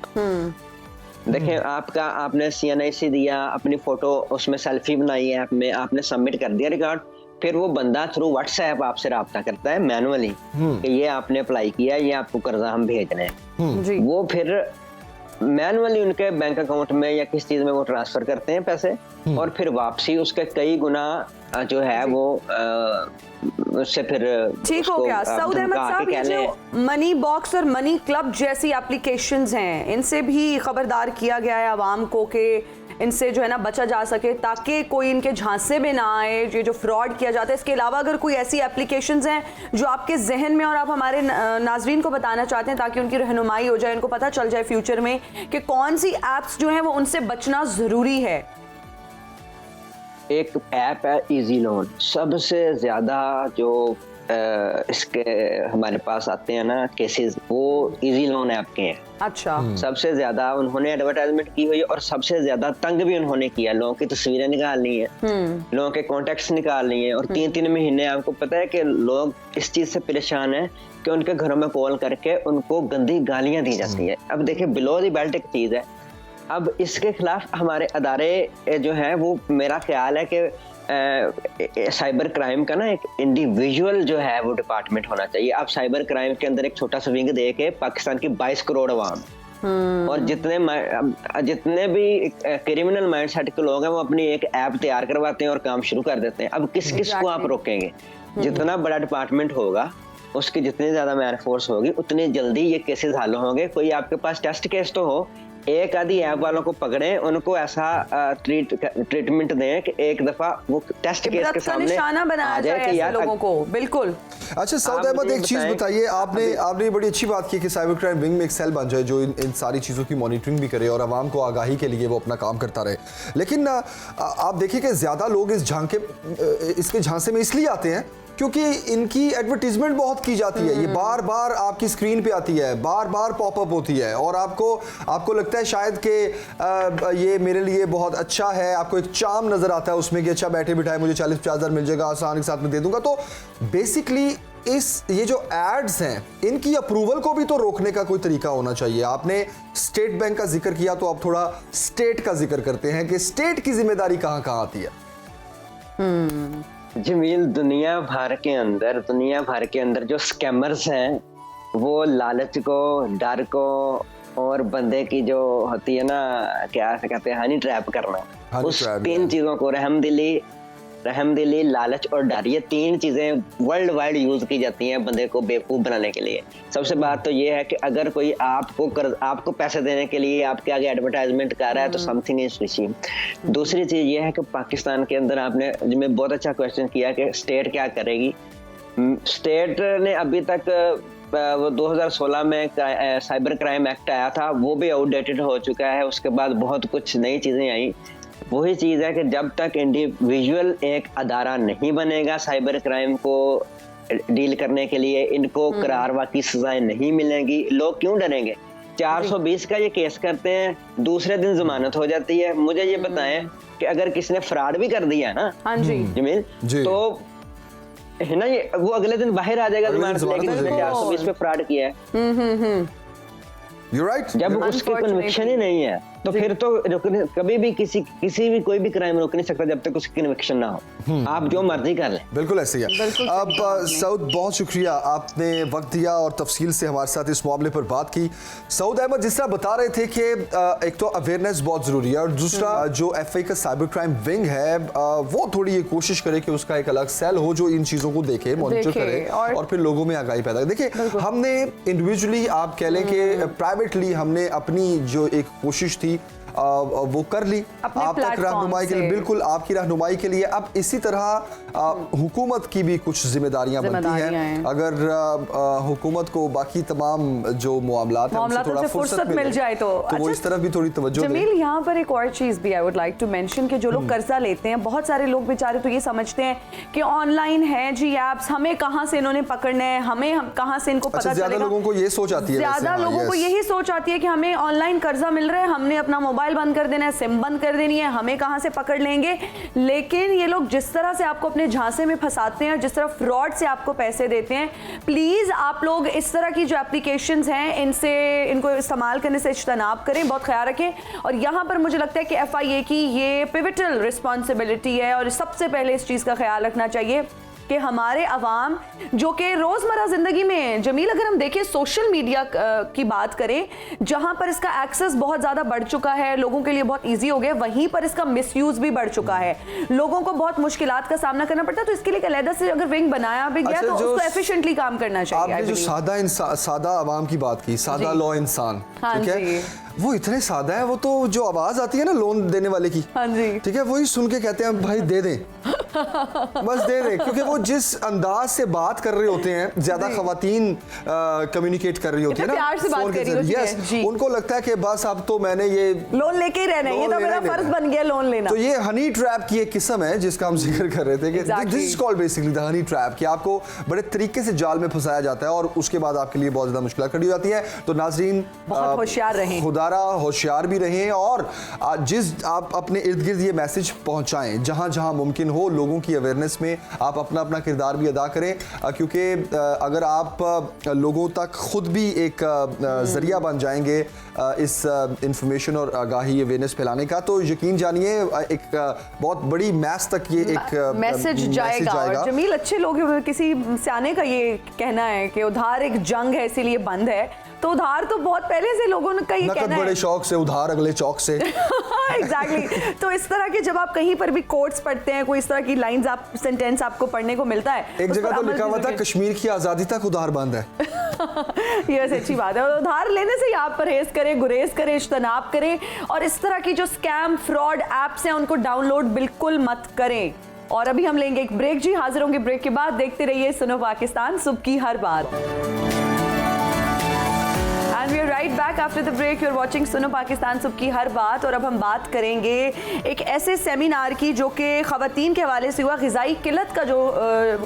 देखें, आपका आपने CNIC दिया, अपनी फोटो उसमें सेल्फी बनाई है ऐप में, आपने सबमिट कर दिया रिकॉर्ड, फिर वो बंदा थ्रू WhatsApp आपसे राब्ता करता है मैनुअली कि ये आपने अप्लाई किया, ये आपको कर्जा हम भेज रहे हैं। वो फिर मैनुअली उनके बैंक अकाउंट में या किस चीज में वो ट्रांसफर करते हैं पैसे, और फिर वापसी उसके कई गुना जो है वो उससे फिर ठीक हो गया। सऊद अहमद साहब, ये जो मनी बॉक्स और मनी क्लब जैसी एप्लीकेशंस हैं, इनसे भी खबरदार किया गया है आवाम को कि इनसे जो है ना बचा जा सके, ताकि कोई इनके झांसे में ना आए, ये जो फ्रॉड किया जाता है। इसके अलावा अगर कोई ऐसी एप्लीकेशंस हैं जो आपके जहन में और आप हमारे नाजरीन को बताना चाहते हैं ताकि उनकी रहनुमाई हो जाए, उनको पता चल जाए फ्यूचर में कि कौन सी एप्स जो हैं वो उनसे बचना जरूरी है। एक ऐप है इजी लोन, सबसे ज्यादा जो इसके हमारे पास आते हैं ना केसेस, वो इजी लोन ऐप के हैं। अच्छा। सबसे ज्यादा उन्होंने एडवर्टाइजमेंट की हुई है और सबसे ज्यादा तंग भी उन्होंने किया। लोगों की तस्वीरें निकालनी है, लोगों के कॉन्टेक्ट्स निकालनी है, और 3-3 महीने आपको पता है कि लोग इस चीज से परेशान है कि उनके घरों में कॉल करके उनको गंदी गालियां दी जाती है। अब देखिए, बिलो द बेल्ट एक चीज है। अब इसके खिलाफ हमारे अदारे जो है वो, मेरा ख्याल है कि साइबर क्राइम का ना एक इंडिविजुअल जो है वो डिपार्टमेंट होना चाहिए। आप साइबर क्राइम के अंदर एक छोटा सा विंग दे के पाकिस्तान की 22 करोड़ आवाम और जितने भी क्रिमिनल माइंडसेट के लोग हैं वो अपनी एक ऐप तैयार करवाते हैं और काम शुरू कर देते हैं। अब किस किस को आप रोकेंगे? जितना बड़ा डिपार्टमेंट होगा उसकी जितनी ज्यादा मैन फोर्स होगी उतनी जल्दी ये केसेस हल होंगे। कोई आपके पास टेस्ट केस तो हो, एक आधी ऐप वालों को पकड़े, उनको ऐसा ट्रीटमेंट दें कि एक दफा वो टेस्ट केस के सामने निशाना बनाया जाए कि यार लोगों को। बिल्कुल। अच्छा सऊद अहमद, एक चीज बताइए, आपने बड़ी अच्छी बात की कि साइबर क्राइम विंग में एक सेल बन जाए जो इन सारी चीज़ों की मॉनिटरिंग भी करे और आवाम को आगाही के लिए वो अपना काम करता रहे। लेकिन आप देखिए कि ज़्यादा लोग इसके झांसे में इसलिए आते हैं क्योंकि इनकी एडवर्टीजमेंट बहुत की जाती है। ये बार बार आपकी स्क्रीन पे आती है, बार बार पॉपअप होती है और आपको लगता है शायद कि ये मेरे लिए बहुत अच्छा है। आपको एक चार्म नज़र आता है उसमें कि अच्छा बैठे बिठाए मुझे 40-50 हज़ार मिल जाएगा, आसान के साथ में दे दूंगा। तो बेसिकली ये जो एड्स हैं इनकी अप्रूवल को भी तो रोकने का कोई तरीका होना चाहिए। आपने स्टेट बैंक का जिक्र किया तो अब थोड़ा स्टेट का जिक्र करते हैं कि स्टेट की जिम्मेदारी कहाँ कहाँ आती है। जमील, दुनिया भर के अंदर जो स्कैमर्स हैं वो लालच को, डर को और बंदे की जो होती है ना, क्या कहते हैं, हनी ट्रैप करना, उस 3 चीजों को, रहमदिली, लालच और डर, ये 3 चीजें वर्ल्ड वाइड यूज की जाती हैं बंदे को बेवकूफ बनाने के लिए। सबसे बात तो ये है कि अगर कोई आपको पैसे देने के लिए आपके आगे एडवर्टाइजमेंट कर रहा है तो समथिंग इज फिशी। दूसरी चीज ये है कि पाकिस्तान के अंदर आपने जिसमें बहुत अच्छा क्वेश्चन किया कि स्टेट क्या करेगी। स्टेट ने अभी तक वो 2016 में साइबर क्राइम एक्ट आया था, वो भी आउटडेटेड हो चुका है। उसके बाद बहुत कुछ नई चीजें आई। वही चीज है कि जब तक इंडिविजुअल एक अदारा नहीं बनेगा साइबर क्राइम को डील करने के लिए, इनको करारवा की सजाएं नहीं मिलेंगी। लोग क्यों डरेंगे? 420 का ये केस करते हैं, दूसरे दिन जमानत हो जाती है। मुझे ये बताएं कि अगर किसी ने फ्रॉड भी कर दिया है ना, हाँ जी जमील, तो है ना, ये वो अगले दिन बाहर आ जाएगा जमानत लेके, 420 पे फ्रॉड किया है। You're right. जब उसकी कन्विक्शन ही नहीं है तो फिर तो कभी भी किसी भी कोई भी क्राइम रोक नहीं सकता जब तक उसकी कन्विक्शन ना हो। आप जो मर्जी कर लें। बिल्कुल ऐसे ही है। अब सऊद, बहुत शुक्रिया, आपने वक्त दिया और तफसील से हमारे साथ इस मामले पर बात की। सऊद अहमद जिस तरह बता रहे थे कि एक तो अवेयरनेस बहुत जरूरी है और दूसरा जो FI का साइबर क्राइम विंग है वो थोड़ी ये कोशिश करे कि उसका एक अलग सेल हो जो इन चीजों को देखे, मॉनिटर करे और फिर लोगों में आगाही पैदा करे। देखिए, हमने इंडिविजुअली, आप कह लें कि प्राइवेटली हमने अपनी जो एक कोशिश थी वो कर ली आप तक रहनुमाई के लिए। बिल्कुल, आपकी रहनुमाई के लिए। अब इसी तरह हुकूमत की भी कुछ जिम्मेदारियां बनती हैं। अगर हुकूमत को बाकी तमाम जो मामलात हैं उनसे थोड़ा फुर्सत मिल जाए तो वो इस तरफ भी थोड़ी तवज्जो दें। जमील, यहाँ पर एक और चीज भी I would like to mention कि जो लोग कर्जा लेते हैं, बहुत सारे लोग बेचारे तो ये समझते हैं कि ऑनलाइन है जी एप्स, हमें कहाँ से इन्होंने पकड़ना है, हम कहाँ से इनको पता चलेगा। ज्यादा लोगों को ये सोच आती है, ज्यादा लोगों को यही सोच आती है कि हमें ऑनलाइन कर्जा मिल रहा है, हमने अपना मोबाइल बंद कर देना है, सिम बंद कर देनी है, हमें कहां से पकड़ लेंगे। लेकिन ये लोग जिस तरह से आपको अपने झांसे में फंसाते हैं और जिस तरह फ्रॉड से आपको पैसे देते हैं, प्लीज आप लोग इस तरह की जो एप्लीकेशंस हैं इनको इस्तेमाल करने से इज्तनाब करें, बहुत ख्याल रखें। और यहां पर मुझे लगता है कि FIA की ये पिवटल रिस्पॉन्सिबिलिटी है और सबसे पहले इस चीज का ख्याल रखना चाहिए कि हमारे अवाम जो कि रोजमर्रा जिंदगी में, जमील अगर हम देखें सोशल मीडिया की बात करें, जहां पर इसका एक्सेस बहुत ज्यादा बढ़ चुका है, लोगों के लिए बहुत इजी हो गया, वहीं पर इसका मिसयूज भी बढ़ चुका है, लोगों को बहुत मुश्किलात का सामना करना पड़ता है। तो इसके लिए अलग से अगर विंग बनाया भी गया तो उसको एफिशिएंटली काम करना चाहिए। आपने जो सादा अवाम की बात की, सादा लॉ इंसान, ठीक है, वो इतने सादा है, वो तो जो आवाज आती है ना लोन देने वाले की, हाँ जी, ठीक है, वही सुन के कहते हैं भाई दे दें बस दे दें, क्योंकि वो जिस अंदाज से बात कर रहे होते हैं, ज्यादा खवातीन कम्युनिकेट कर रही होती है ना फोन के जरिए, उनको लगता है कि बस अब तो मैंने ये लोन लेके ही रहना है, ये तो मेरा फर्ज बन गया लोन लेना। तो ये हनी ट्रैप की एक किस्म है जिसका हम जिक्र कर रहे थे कि this is called basically the honey trap, कि आपको बड़े तरीके से जाल में फंसाया जाता है और उसके बाद आपके लिए बहुत ज्यादा मुश्किल खड़ी हो जाती है। तो नाजरीन, बहुत होशियार रहें, खुदारा होशियार भी रहें और जिस आप अपने इर्द गिर्द ये मैसेज पहुंचाएं, जहां जहां मुमकिन हो लोगों की अवेयरनेस में आप अपना अपना किरदार भी अदा करें, क्योंकि अगर आप लोगों तक खुद भी एक जरिया बन जाएंगे इस इंफॉर्मेशन और आगाही अवेयरनेस फैलाने का, तो यकीन जानिए एक बहुत बड़ी मैस तक ये एक मैसेज जाएगा। और जमील, अच्छे लोग, किसी सियाने का ये कहना है कि उधार एक जंग है इसीलिए बंद है, तो उधार तो बहुत पहले से लोगों का ये कहना है, बड़े शौक से उधार अगले चौक से एग्जैक्टली। तो इस तरह के जब आप कहीं पर भी कोट्स पढ़ते हैं, कोई इस तरह की लाइंस सेंटेंस आपको पढ़ने को मिलता है, एक जगह तो लिखा हुआ था कश्मीर की आजादी तक उधार बंद है ये अच्छी बात है। उधार लेने से आप परहेज करें, गुरेज करें, इज्तनाब करें और इस तरह की जो स्कैम फ्रॉड एप्स हैं उनको डाउनलोड बिल्कुल मत करें। और अभी हम लेंगे एक ब्रेक जी, हाजिर होंगे ब्रेक के बाद। देखते रहिए सुनो पाकिस्तान, सुबह की हर बात। And we are right back after the break. You're watching सुनो पाकिस्तान, सुबह की हर बात। और अब हम बात करेंगे एक ऐसे सेमिनार की जो कि ख़वातीन के हवाले से हुआ, ग़िज़ाई किल्लत का जो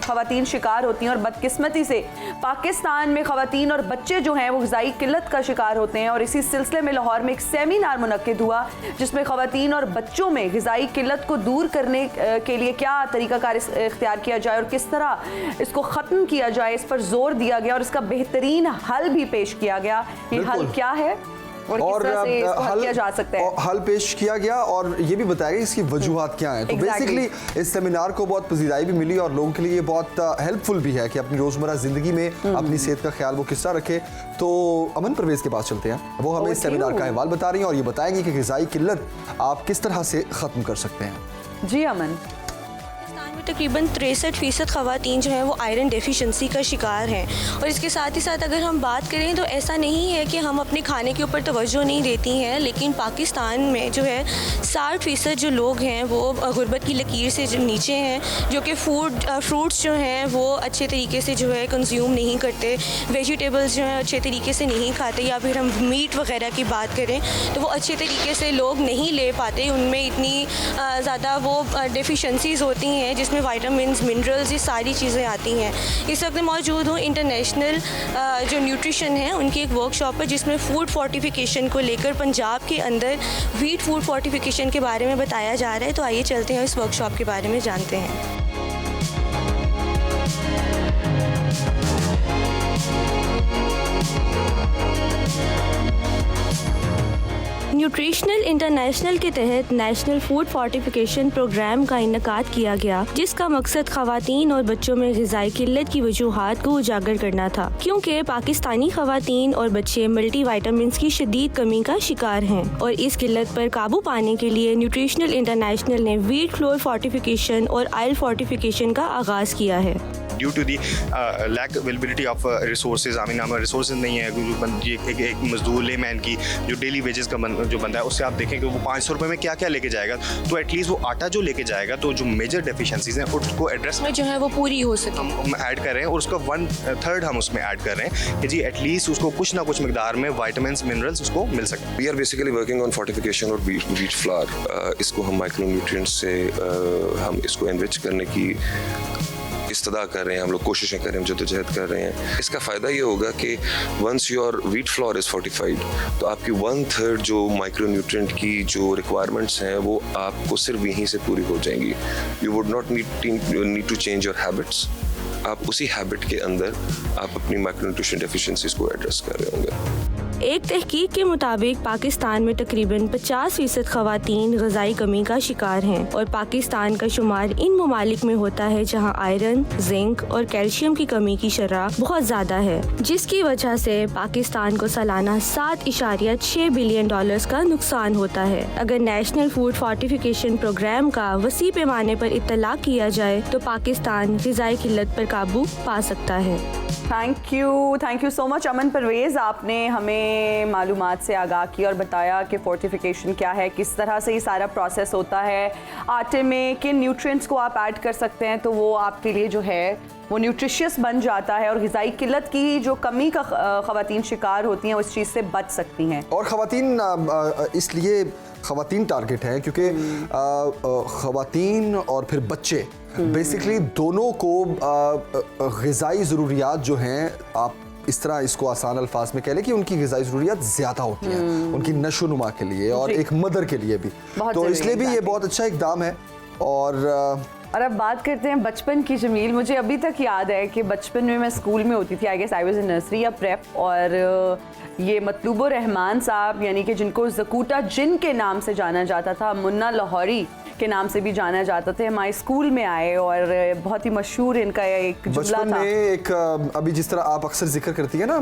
ख़वातीन शिकार होती हैं और बदकिस्मती से पाकिस्तान में ख़वातीन और बच्चे जो हैं वो ग़िज़ाई किल्लत का शिकार होते हैं। और इसी सिलसिले में लाहौर में एक सेमिनार मुनक्किद हुआ जिसमें ख़वातीन और बच्चों में ग़िज़ाई किल्लत को दूर करने के लिए क्या तरीक़ाकार इख्तियार किया जाए और किस तरह इसको ख़त्म किया जाए, इस पर जोर दिया गया और इसका बेहतरीन हल भी पेश किया गया। ये हल क्या है और किस तरह से इसको हल किया जा सकता है, हल पेश किया गया और ये भी बताया गया इसकी वजूहात क्या हैं। तो बेसिकली इस सेमिनार को बहुत पजीराई भी मिली और लोगों के लिए बहुत हेल्पफुल भी है कि अपनी रोजमर्रा जिंदगी में अपनी सेहत का ख्याल वो किस तरह रखे। तो अमन परवेज के पास चलते हैं, वो हमें इस सेमिनार का अहवाल बता रही हैं और ये बताएंगे कि ग़िज़ाई किल्लत आप किस तरह से ख़त्म कर सकते हैं। जी अमन, तकरीबन 63% ख़वातीन जो हैं वो आयरन डेफिशिएंसी का शिकार हैं। और इसके साथ ही साथ अगर हम बात करें तो ऐसा नहीं है कि हम अपने खाने के ऊपर तवज्जो नहीं देती हैं, लेकिन पाकिस्तान में जो है 60% जो लोग हैं वो गुर्बत की लकीर से जो नीचे हैं, जो कि फ्रूट्स जो हैं वो अच्छे तरीके से जो है कंज्यूम नहीं करते, वेजिटेबल्स जो हैं अच्छे तरीके से नहीं खाते, या फिर हम मीट वगैरह की बात करें तो वो अच्छे तरीके से लोग नहीं ले पाते, उनमें इतनी ज़्यादा वो डेफिशिएंसीज़ होती हैं जिसमें विटामिन्स, मिनरल्स, ये सारी चीज़ें आती हैं। इस वक्त मौजूद हूँ इंटरनेशनल जो न्यूट्रिशन है उनकी एक वर्कशॉप है जिसमें फूड फोर्टिफिकेशन को लेकर पंजाब के अंदर व्हीट फूड फोर्टिफिकेशन के बारे में बताया जा रहा है। तो आइए चलते हैं इस वर्कशॉप के बारे में जानते हैं। न्यूट्रिशनल इंटरनेशनल के तहत नेशनल फूड फोर्टिफिकेशन प्रोग्राम का इनकाद किया गया, जिसका मकसद खवातीन और बच्चों में ग़िज़ाई किल्लत की वजूहात को उजागर करना था, क्योंकि पाकिस्तानी खवातीन और बच्चे मल्टी वाइटामिन्स की शदीद कमी का शिकार हैं और इस किल्लत पर काबू पाने के लिए न्यूट्रिशनल इंटरनेशनल ने वीट फ्लोर फोर्टिफिकेशन और आयल फोर्टिफिकेशन का आगाज़ किया है। Due to the lack availability of resources, I mean हमारे रिसोर्सेज नहीं है। एक मजदूर लेमैन की जो डेली वेजेस का जो बंदा है, उससे आप देखें कि वो 500 रुपये में क्या क्या लेके जाएगा, तो एटलीस्ट वो आटा जो लेके जाएगा, तो जो मेजर डेफिशिएंसीज हैं उसको एड्रेस जो है वो पूरी हो सके हम ऐड कर रहे हैं, और उसका 1/3 हम उसमें ऐड कर रहे हैं कि जी एटलीस्ट उसको कुछ ना कुछ मिकदार में विटामिन्स मिनरल्स उसको मिल सके। We are basically working on fortification और वीट फ्लावर। इसको हम माइक्रोन्यूट्रिएंट्स से हम इसको एनरिच करने की इस्तदा कर रहे हैं, हम लोग कोशिशें कर रहे हैं, जद्दोजहद कर रहे हैं। इसका फ़ायदा ये होगा कि once your wheat flour is fortified, तो आपकी 1/3 जो माइक्रोन्यूट्रिएंट की जो रिक्वायरमेंट्स हैं वो आपको सिर्फ यहीं से पूरी हो जाएंगी। You would not need to change your habits. आप उसी हैबिट के अंदर आप अपनी माइक्रोन्यूट्रिशन डेफिशिएंसीज को एड्रेस कर रहे होंगे। एक तहकीक के मुताबिक पाकिस्तान में तकरीबन 50% खवातीन ग़िज़ाई कमी का शिकार हैं और पाकिस्तान का शुमार इन ममालिक में होता है जहां आयरन, जिंक और कैल्शियम की कमी की शरह बहुत ज़्यादा है, जिसकी वजह से पाकिस्तान को सालाना $7.6 बिलियन का नुकसान होता है। अगर नेशनल फूड फोर्टिफिकेशन प्रोग्राम का वसी पैमाने पर इत्तलाक किया जाए तो पाकिस्तान ग़िज़ाई किल्लत पर काबू पा सकता है। थैंक यू सो मच अमन परवेज़, आपने हमें मालूमात से आगाह किया और बताया कि फोर्टिफिकेशन क्या है, किस तरह से ये सारा प्रोसेस होता है, आटे में किन न्यूट्रिएंट्स को आप ऐड कर सकते हैं तो वो आपके लिए जो है वो न्यूट्रिशियस बन जाता है और ग़िज़ाई किल्लत की जो कमी का ख़वातीन शिकार होती हैं उस चीज़ से बच सकती हैं। और ख़वातीन इसलिए ख़वातीन टारगेट हैं क्योंकि ख़वातीन और फिर बच्चे बेसिकली दोनों को ग़िज़ाई ज़रूरियात जो हैं, आप इस तरह इसको आसान अल्फाज में कह लें कि उनकी ग़िज़ाई ज़रूरियात ज़्यादा होती हैं उनकी नशोनुमा के लिए और एक मदर के लिए भी, तो इसलिए भी ये बहुत अच्छा इक़दाम है। और अब बात करते हैं बचपन की। जमील, मुझे अभी तक याद है कि बचपन में मैं स्कूल में होती थी, I guess I was in nursery या प्रेप, और ये मतलूबुर रहमान साहब यानी कि जिनको ज़कूटा जिन के नाम से जाना जाता था, मुन्ना लाहौरी के नाम से भी जाना जाता थे, हमारे स्कूल में आए और बहुत ही मशहूर इनका एक जुमला था। एक अभी जिस तरह आप अक्सर जिक्र करती है ना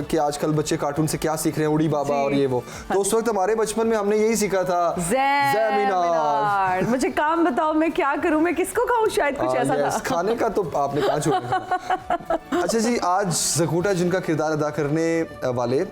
कि आजकल बच्चे कार्टून से क्या सीख रहे हैं, उड़ी बाबा और ये वो, तो उस वक्त हमारे बचपन में हमने यही सीखा था, ज़मीनार। मुझे काम बताओ मैं क्या करूं, मैं किसको खाऊं, शायद कुछ ऐसा था। खाने का तो आपने कहा छोड़ा। अच्छा जी, आज ज़कूटा जिनका किरदार अदा करने वाले,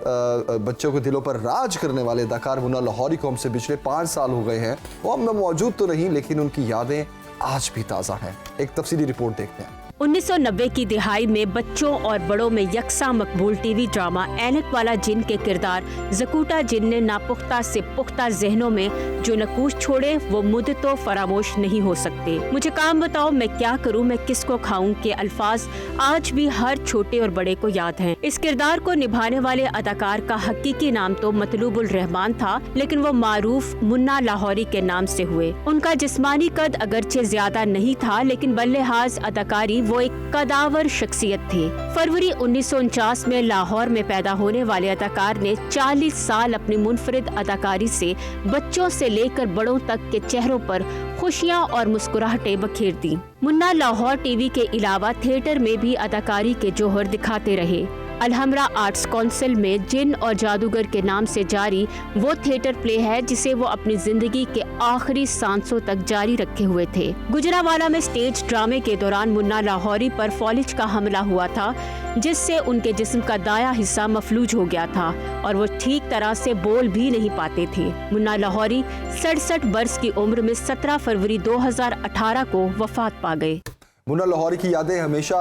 बच्चों के दिलों पर राज करने वाले अदाकार मुन्ना लाहौरी को हमसे पिछले 5 साल हो गए हैं। वो हम मौजूद तो नहीं, लेकिन उनकी यादें आज भी ताज़ा हैं। एक तफसीली रिपोर्ट देखते हैं। 1990 की दिहाई में बच्चों और बड़ों में यकसा मकबूल टीवी ड्रामा ऐनक वाला जिन के किरदार ज़कूटा जिन ने नापुख्ता से पुख्ता जहनों में जो नकूश छोड़े वो मुद्दतों फरामोश नहीं हो सकते। मुझे काम बताओ मैं क्या करूं, मैं किसको खाऊं के अल्फाज आज भी हर छोटे और बड़े को याद हैं। इस किरदार को निभाने वाले अदाकार का हकीकी नाम तो मतलूबुल रहमान था, लेकिन वो मारूफ मुन्ना लाहौरी के नाम से हुए। उनका जिस्मानी कद अगरचे ज्यादा नहीं था, लेकिन बल्लेहाज अदाकारी वो एक कदावर शख्सियत थे। फरवरी 1949 में लाहौर में पैदा होने वाले अदाकार ने 40 साल अपनी मुनफरिद अदाकारी से बच्चों से लेकर बड़ों तक के चेहरों पर खुशियां और मुस्कुराहटें बखेर दी। मुन्ना लाहौर टीवी के अलावा थिएटर में भी अदाकारी के जोहर दिखाते रहे। अलहमरा आर्ट्स काउंसिल में जिन और जादूगर के नाम से जारी वो थिएटर प्ले है जिसे वो अपनी जिंदगी के आखिरी सांसों तक जारी रखे हुए थे। गुजरावाला में स्टेज ड्रामे के दौरान मुन्ना लाहौरी पर फॉलिज का हमला हुआ था, जिससे उनके जिस्म का दाया हिस्सा मफलूज हो गया था और वो ठीक तरह से बोल भी नहीं पाते थे। मुन्ना लाहौरी 67 वर्ष की उम्र में 17 फरवरी 2018 को वफात पा गए। मुन्ना लाहौरी की यादें हमेशा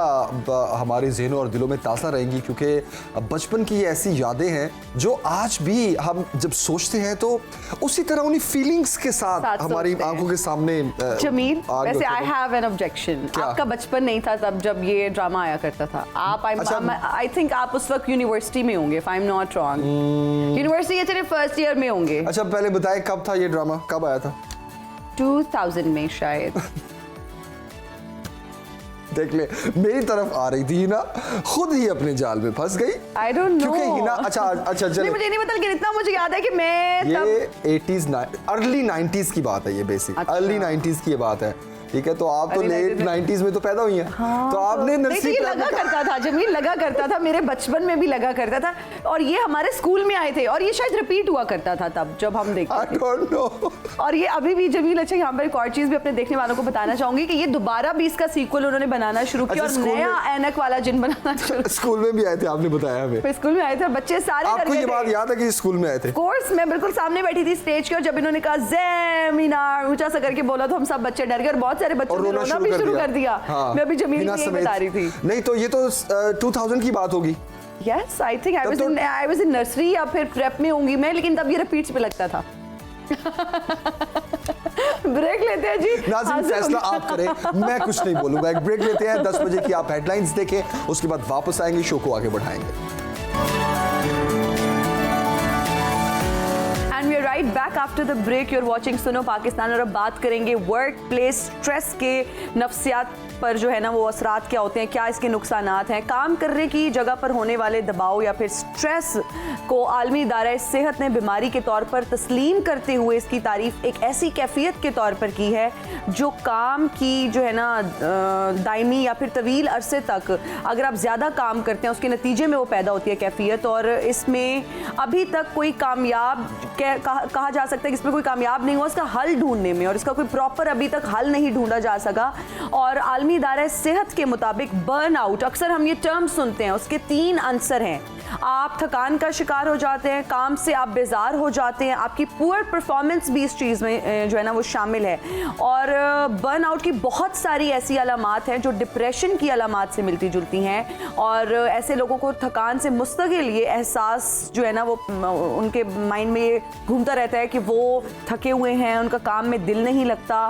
हमारे ज़हनों और दिलों में ताज़ा रहेंगी, क्योंकि बचपन की ऐसी यादें हैं जो आज भी हम जब सोचते हैं तो उसी तरह उन्हीं फीलिंग्स के साथ हमारी आंखों के सामने। जमील, वैसे आई हैव एन ऑब्जेक्शन। आपका बचपन नहीं था तब जब ये ड्रामा आया करता था। आप आई थिंक आप उस वक्त यूनिवर्सिटी में होंगे, if I am not wrong. University ये तेरे फर्स्ट ईयर में होंगे। अच्छा, पहले बताएं कब था ये ड्रामा, कब आया था? 2000 में शायद। देख ले, मेरी तरफ आ रही थी हिना, खुद ही अपने जाल में फंस गई। I don't know। क्योंकि हिना अच्छा नहीं, मुझे नहीं पता, लेकिन इतना मुझे याद है कि मैं ये 80s अर्ली 90s की बात है, ये बेसिक अर्ली 90s की बात है, ठीक है। तो आप तो लेट 90s में तो पैदा हुई हैं। हाँ, तो आपने नर्सरी नहीं, लगा करता था जमीन, लगा करता था, मेरे बचपन में भी लगा करता था, और ये हमारे स्कूल में आए थे, और ये शायद रिपीट हुआ करता था तब जब हम देखते I don't know। और ये अभी भी जमील। अच्छा, यहाँ पर एक और चीज भी अपने देखने वालों को बताना चाहूंगी कि ये दोबारा भी इसका सीक्वल उन्होंने बनाना शुरू किया, अच्छा, और नया ऐनक वाला जिन बनाना शुरू। स्कूल में भी आए थे, आपने बताया हमें। स्कूल में आए थे, बच्चे सारे कर आपको गए ये थे। बात याद है कि स्कूल में आए थे? कोर्स मैं बिल्कुल सामने बैठी थी स्टेज के, और जब इन्होंने कहा ज़मीनार ऊंचा सा करके बोला तो हम सब बच्चे डर गए, और बहुत सारे बच्चों ने रोना भी शुरू कर दिया। हाँ, मैं अभी जमील की यही बता रही थी। नहीं तो ये तो 2000 की बात होगी। Yes, I think I was in nursery या फिर प्रेप में होंगी मैं, लेकिन तब ये रिपीट्स पे लगता था। ब्रेक लेते हैं जी। नाज़रीन, फैसला आप करें, मैं कुछ नहीं बोलूंगा। एक ब्रेक लेते हैं, 10 बजे की आप हेडलाइंस देखें, उसके बाद वापस आएंगे, शो को आगे बढ़ाएंगे। We are right back after the break. You're watching सुनो पाकिस्तान, और अब बात करेंगे वर्क प्लेस स्ट्रेस के नफ्सियात पर जो है ना वो असरात क्या होते हैं, क्या इसके नुकसानात हैं। काम करने की जगह पर होने वाले दबाव या फिर स्ट्रेस को आलमी इदारा सेहत ने बीमारी के तौर पर तस्लीम करते हुए इसकी तारीफ एक ऐसी कैफियत के तौर पर की है जो काम की जो है ना दायमी या फिर तवील अरसे तक अगर आप ज़्यादा काम करते हैं उसके नतीजे में वो पैदा होती है कैफियत। और इसमें अभी तक कोई कामयाब कहा जा सकता है कि इसमें कोई कामयाब नहीं हुआ इसका हल ढूंढने में, और इसका कोई प्रॉपर अभी तक हल नहीं ढूंढा जा सका। और आलमी इदारा सेहत के मुताबिक बर्नआउट, अक्सर हम ये टर्म सुनते हैं, उसके 3 आंसर हैं। आप थकान का शिकार हो जाते हैं, काम से आप बेजार हो जाते हैं, आपकी पुअर परफॉर्मेंस भी इस चीज़ में जो है ना वो शामिल है। और बर्नआउट की बहुत सारी ऐसी अलामात हैं जो डिप्रेशन की अलामात से मिलती जुलती हैं, और ऐसे लोगों को थकान से मुस्तकिल ये एहसास जो है ना वो उनके माइंड में घूमता रहता है कि वो थके हुए हैं, उनका काम में दिल नहीं लगता।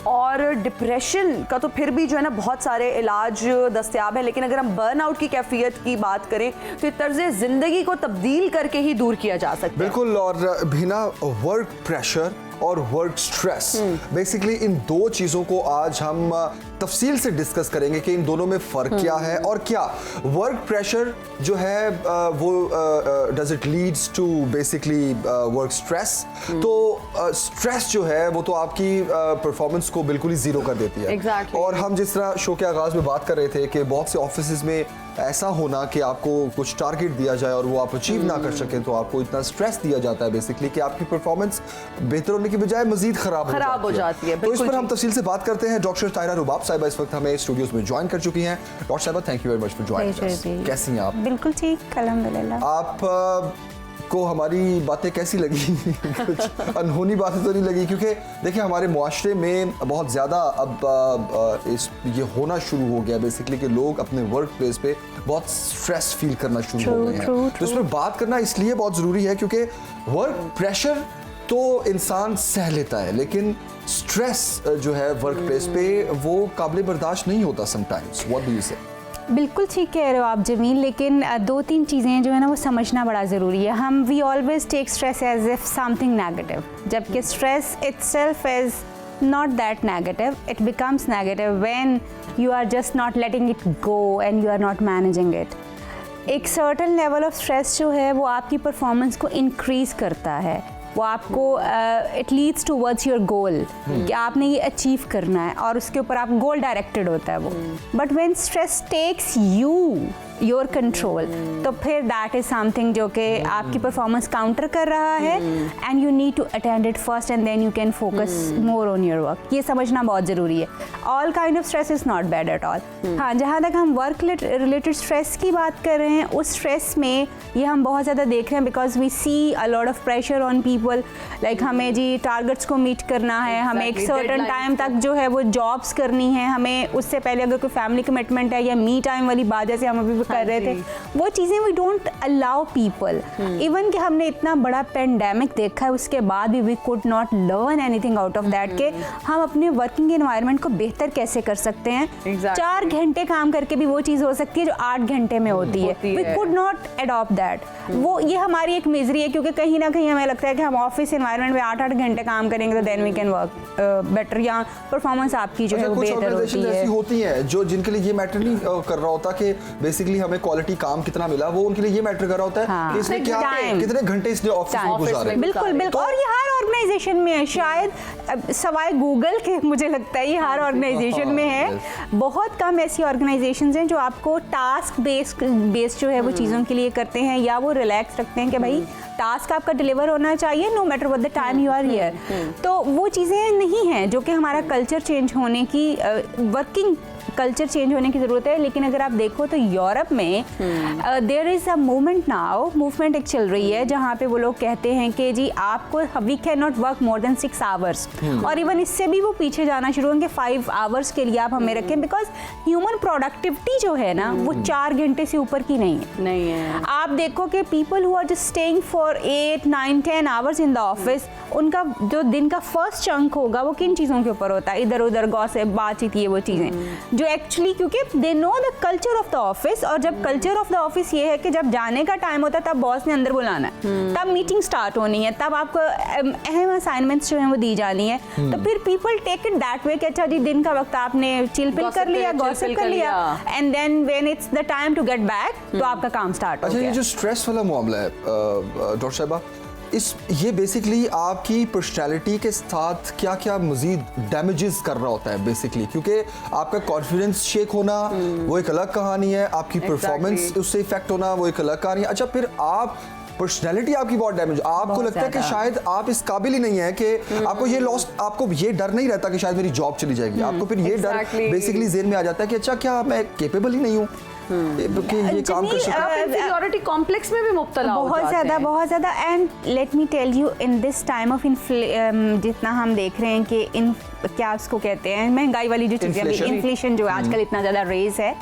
और डिप्रेशन का तो फिर भी जो है ना बहुत सारे इलाज दस्तयाब है, लेकिन अगर हम बर्नआउट की कैफियत की बात करें तो ये तर्ज जिंदगी को तब्दील करके ही दूर किया जा सकता है। बिल्कुल। और बिना वर्क प्रेशर और वर्क स्ट्रेस, बेसिकली इन 2 चीज़ों को आज हम तफसील से डिस्कस करेंगे कि इन दोनों में फ़र्क क्या है, और क्या वर्क प्रेशर जो है वो does it leads to basically work stress. तो स्ट्रेस जो है वो तो आपकी परफॉर्मेंस को बिल्कुल ही ज़ीरो कर देती है। Exactly. और हम जिस तरह शो के आगाज़ में बात कर रहे थे कि बहुत से ऑफिस में ऐसा होना कि आपको कुछ टारगेट दिया जाए और वो आप अचीव ना कर सकें, तो आपको इतना स्ट्रेस दिया जाता है बेसिकली कि आपकी परफॉर्मेंस बेहतर होने की बजाय मजीद खराब हो जाती है। तो इस पर हम तफसील से बात करते हैं। डॉक्टर तायरा रुबाब साहिबा इस वक्त हमें स्टूडियोज में ज्वाइन कर चुकी हैं। डॉक्टर साहिबा, thank you very much for joining. कैसी हैं आप? बिल्कुल ठीक, अल्हम्दुलिल्लाह। आप को हमारी बातें कैसी लगी? कुछ अनहोनी बातें तो नहीं लगी? क्योंकि देखिए हमारे मुआशरे में बहुत ज़्यादा अब ये होना शुरू हो गया बेसिकली कि लोग अपने वर्क प्लेस पे बहुत स्ट्रेस फील करना शुरू हो गए हैं। तो इस पर बात करना इसलिए बहुत ज़रूरी है क्योंकि वर्क प्रेशर तो इंसान सह लेता है, लेकिन स्ट्रेस जो है वर्क प्लेस पे वो काबिल बर्दाश्त नहीं होता समटाइम्स। व्हाट डू यू से? बिल्कुल ठीक कह रहे हो आप जमील, लेकिन 2-3 चीज़ें जो है ना वो समझना बड़ा ज़रूरी है। हम we always take stress as if something negative, जबकि stress itself is not that negative. It becomes negative when you are just not letting it go and you are not managing it. एक certain level of stress जो है वो आपकी performance को increase करता है, वो आपको it leads towards your goal कि आपने ये अचीव करना है और उसके ऊपर आप गोल डायरेक्टेड होता है वो। But when stress takes your control, तो फिर दैट इज समथिंग जो कि आपकी परफॉर्मेंस काउंटर कर रहा है, and you need to attend it first and then you can focus more on your work. ये समझना बहुत ज़रूरी है। All kind of stress is not bad at all. हाँ, जहाँ तक हम वर्क रिलेटेड स्ट्रेस की बात कर रहे हैं, उस स्ट्रेस में ये हम बहुत ज़्यादा देख रहे हैं because we see a lot of pressure on people. Like हमें जी टारगेट्स को मीट करना है, हमें एक सर्टन टाइम तक जो है वो जॉब्स करनी है, हमें उससे पहले अगर कोई फैमिली कमिटमेंट है या मी टाइम वाली बात, जैसे हम अभी कर रहे थे, वो चीज़ें we don't allow people. Even कि हमने इतना बड़ा पेंडेमिक देखा है, उसके बाद भी we could not learn anything out of that के हम अपने वर्किंग एनवायरनमेंट को बेहतर कैसे कर सकते हैं। 4 घंटे काम करके भी वो चीज़ हो सकती है जो 8 घंटे में होती है। We could not adopt that. वो ये हमारी एक मिजरी है, क्योंकि कहीं ना कहीं हमें लगता है कि हम ऑफिस एनवायरनमेंट में 8-8 घंटे काम करेंगे तो then we can work better, या परफॉर्मेंस आपकी जो है वो बेहतर होती है। ऐसी होती हैं जो जिनके लिए ये मैटर नहीं कर रहा होता कि बेसिकली हमें क्वालिटी काम कितना मिला, वो उनके लिए ये मैटर कर रहा होता है कि इसने क्या कितने घंटे इसने ऑफिस में गुजारे। बिल्कुल बिल्कुल, और ये हर ऑर्गेनाइजेशन में है, शायद सवाए गूगल के मुझे लगता है ये हर ऑर्गेनाइजेशन में है। बहुत कम ऐसी ऑर्गेनाइजेशंस हैं जो आपको टास्क बेस्ड जो है वो चीज़ों के लिए करते हैं, या वो रिलैक्स रखते हैं कि भाई टास्क आपका डिलीवर होना चाहिए no matter what the time you are here. तो वो चीज़ें नहीं हैं जो कि हमारा कल्चर चेंज होने की, वर्किंग कल्चर चेंज होने की ज़रूरत है। लेकिन अगर आप देखो तो यूरोप में देयर इज़ अ मूवमेंट एक चल रही है जहाँ पे वो लोग कहते हैं कि जी आपको we can not work more than 6 hours, और इवन इससे भी वो पीछे जाना शुरू होंगे 5 आवर्स के लिए आप हमें रखें, बिकॉज ह्यूमन प्रोडक्टिविटी जो है ना वो 4 घंटे से ऊपर की नहीं है। आप देखो कि people who are just staying for 8, 9, 10 hours in the office, उनका जो दिन का फर्स्ट चंक होगा वो किन चीज़ों के ऊपर होता है, इधर उधर गॉसिप, बातचीत, ये वो चीज़ें जो एक्चुअली, क्योंकि they know the culture of the office. और जब कल्चर ऑफ द ऑफिस ये है कि जब जाने का टाइम होता है तब बॉस ने अंदर बुलाना है, तब मीटिंग स्टार्ट होनी है, तब आपको अहम असाइनमेंट्स जो है वो दी जानी है, तो फिर people take it that way कि अच्छा जी दिन का वक्त आपने चिल पिल कर लिया, गॉसिप कर लिया, and then when it's the time to get back तो आपका काम स्टार्ट हो गया। अच्छा, ये जो स्ट्रेस वाला मामला है डॉक्टर साहिबा, ये बेसिकली आपकी पर्सनैलिटी के साथ क्या क्या मजीद डैमेजेस कर रहा होता है बेसिकली, क्योंकि आपका कॉन्फिडेंस शेक होना वो एक अलग कहानी है, आपकी परफॉर्मेंस उससे इफेक्ट होना वो एक अलग कहानी है। अच्छा, फिर आप पर्सनैलिटी आपकी बहुत डैमेज, आपको लगता है कि शायद आप इस काबिल ही नहीं है कि आपको ये लॉस, आपको ये डर नहीं रहता कि शायद मेरी जॉब चली जाएगी, आपको फिर ये डर बेसिकली ज़हन में आ जाता है कि अच्छा क्या मैं केपेबल ही नहीं हूँ ये काम कर सकता है। इन्फीरियरिटी कॉम्प्लेक्स में भी मुब्तला हो बहुत ज़्यादा। And let me tell you, in this time of जितना हम देख रहे हैं कि क्या उसको कहते हैं, महंगाई वाली जो चीज़ें, इन्फ्लेशन जो आजकल इतना ज़्यादा रेज है,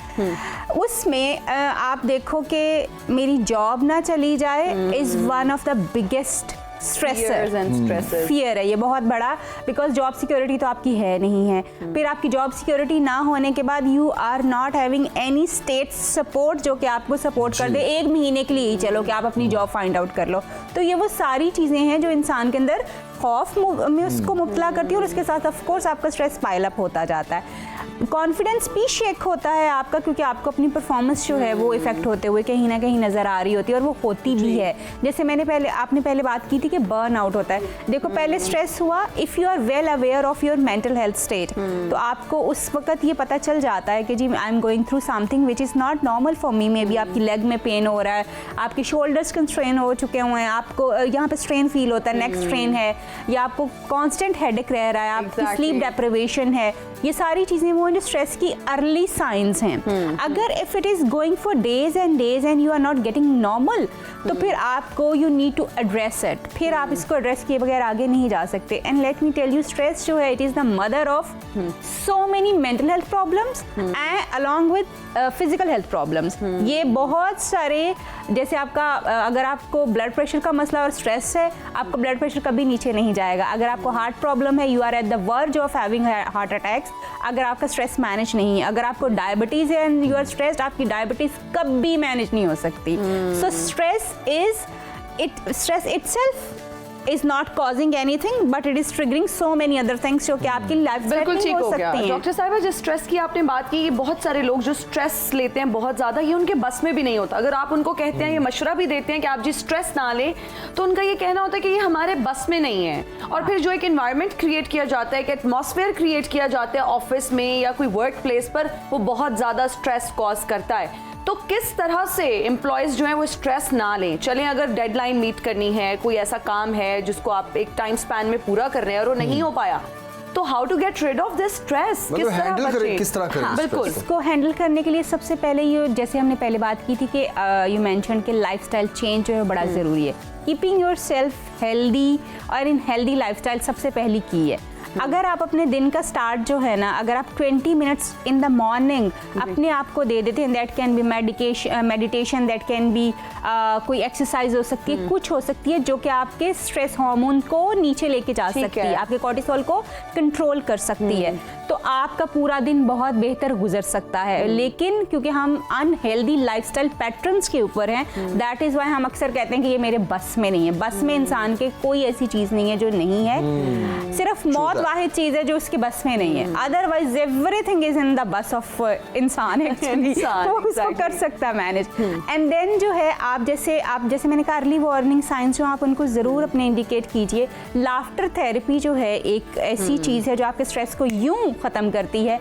उसमें आप देखो कि मेरी जॉब ना चली जाए is one of the biggest fear है, ये बहुत बड़ा, बिकॉज जॉब सिक्योरिटी तो आपकी है नहीं है। फिर आपकी जॉब सिक्योरिटी ना होने के बाद you are not having any state support जो कि आपको सपोर्ट कर दे 1 महीने के लिए ही, चलो कि आप अपनी जॉब फाइंड आउट कर लो। तो ये वो सारी चीज़ें हैं जो इंसान के अंदर खौफ में उसको मुब्तला करती है, और उसके साथ ऑफ कोर्स आपका स्ट्रेस पाइल अप होता जाता है। कॉन्फिडेंस भी शेक होता है आपका, क्योंकि आपको अपनी परफॉर्मेंस जो है वो इफेक्ट होते हुए कहीं ना कहीं नज़र आ रही होती है, और वो होती भी है। जैसे आपने पहले बात की थी कि बर्न आउट होता है। देखो पहले स्ट्रेस हुआ, if you are well aware of your mental health state, तो आपको उस वक्त ये पता चल जाता है कि जी I am going through something which is not normal for me. Maybe आपकी लेग में पेन हो रहा है, आपके शोल्डर्स कंस्ट्रेन हो चुके हुए हैं, आपको यहाँ पे स्ट्रेन फील होता है, नेक स्ट्रेन है, या आपको कॉन्स्टेंट हेडेक रह रहा है, आपकी स्लीप डेप्रिवेशन है, ये सारी चीज़ें वो जो स्ट्रेस की अर्ली साइंस हैं। अगर if it is going for days and you are not getting normal, तो फिर आपको you need to address it. फिर आप इसको एड्रेस किए बगैर आगे नहीं जा सकते। And let me tell you, stress जो है it is the mother of so many mental health problems and along with physical health problems. ये बहुत सारे, जैसे आपका अगर आपको ब्लड प्रेशर का मसला और स्ट्रेस है, आपका ब्लड प्रेशर कभी नीचे नहीं जाएगा। अगर आपको हार्ट प्रॉब्लम है, you are at the verge of having heart attacks, अगर आपका स्ट्रेस मैनेज नहीं है। अगर आपको डायबिटीज़ है एंड यू आर स्ट्रेस्ड, आपकी डायबिटीज़ कभी मैनेज नहीं हो सकती। So stress itself is not causing anything, but it is triggering so many other things जो कि आपकी लाइफ बिल्कुल ठीक हो गया। डॉक्टर साहिबा, जिस स्ट्रेस की आपने बात की, बहुत सारे लोग जो स्ट्रेस लेते हैं बहुत ज़्यादा, ये उनके बस में भी नहीं होता। अगर आप उनको कहते हैं, ये मशवरा भी देते हैं कि आप जी स्ट्रेस ना लें, तो उनका ये कहना होता है कि ये हमारे बस में नहीं है। और फिर जो एक एनवायरनमेंट क्रिएट किया जाता है, एक एटमॉस्फेयर क्रिएट किया जाता है ऑफिस में या कोई वर्क प्लेस पर, वो बहुत ज़्यादा स्ट्रेस कॉज करता है। तो किस तरह से एम्प्लॉयज़ जो हैं वो स्ट्रेस ना लें? चलें, अगर डेडलाइन मीट करनी है, कोई ऐसा काम है जिसको आप एक टाइम स्पैन में पूरा कर रहे हैं और वो नहीं हो पाया, तो how to get rid of this stress, किस तरह करें? बिल्कुल, इसको हैंडल करने के लिए सबसे पहले ये, जैसे हमने पहले बात की थी कि यू मेंशन कि लाइफस्टाइल चेंज जो है बड़ा ज़रूरी है। कीपिंग योर सेल्फ हेल्दी और इन हेल्दी लाइफस्टाइल सबसे पहली की है। अगर आप अपने दिन का स्टार्ट जो है ना, अगर आप 20 मिनट्स इन द मॉर्निंग अपने आप को दे देते हैं, that can be meditation, that can be कोई एक्सरसाइज हो सकती है, कुछ हो सकती है जो कि आपके स्ट्रेस हार्मोन को नीचे लेके जा सकती है, आपके कॉर्टिसोल को कंट्रोल कर सकती है, तो आपका पूरा दिन बहुत बेहतर गुजर सकता है। लेकिन क्योंकि हम अनहेल्दी लाइफस्टाइल पैटर्न्स के ऊपर हैं, दैट इज व्हाई हम अक्सर कहते हैं कि ये मेरे बस में नहीं है। बस में इंसान के कोई ऐसी चीज नहीं है जो नहीं है, सिर्फ मौत वाहिद चीज है जो उसके बस में नहीं है, otherwise everything is in the bus of इंसान एक्चुअली, वो उसको कर सकता है मैनेज। एंड देन जो है आप जैसे मैंने कहा अर्ली वार्निंग साइंस जो आप उनको जरूर अपने इंडिकेट कीजिए। लाफ्टर थेरेपी जो है एक ऐसी चीज है जो आपके स्ट्रेस को यूं खत्म करती है।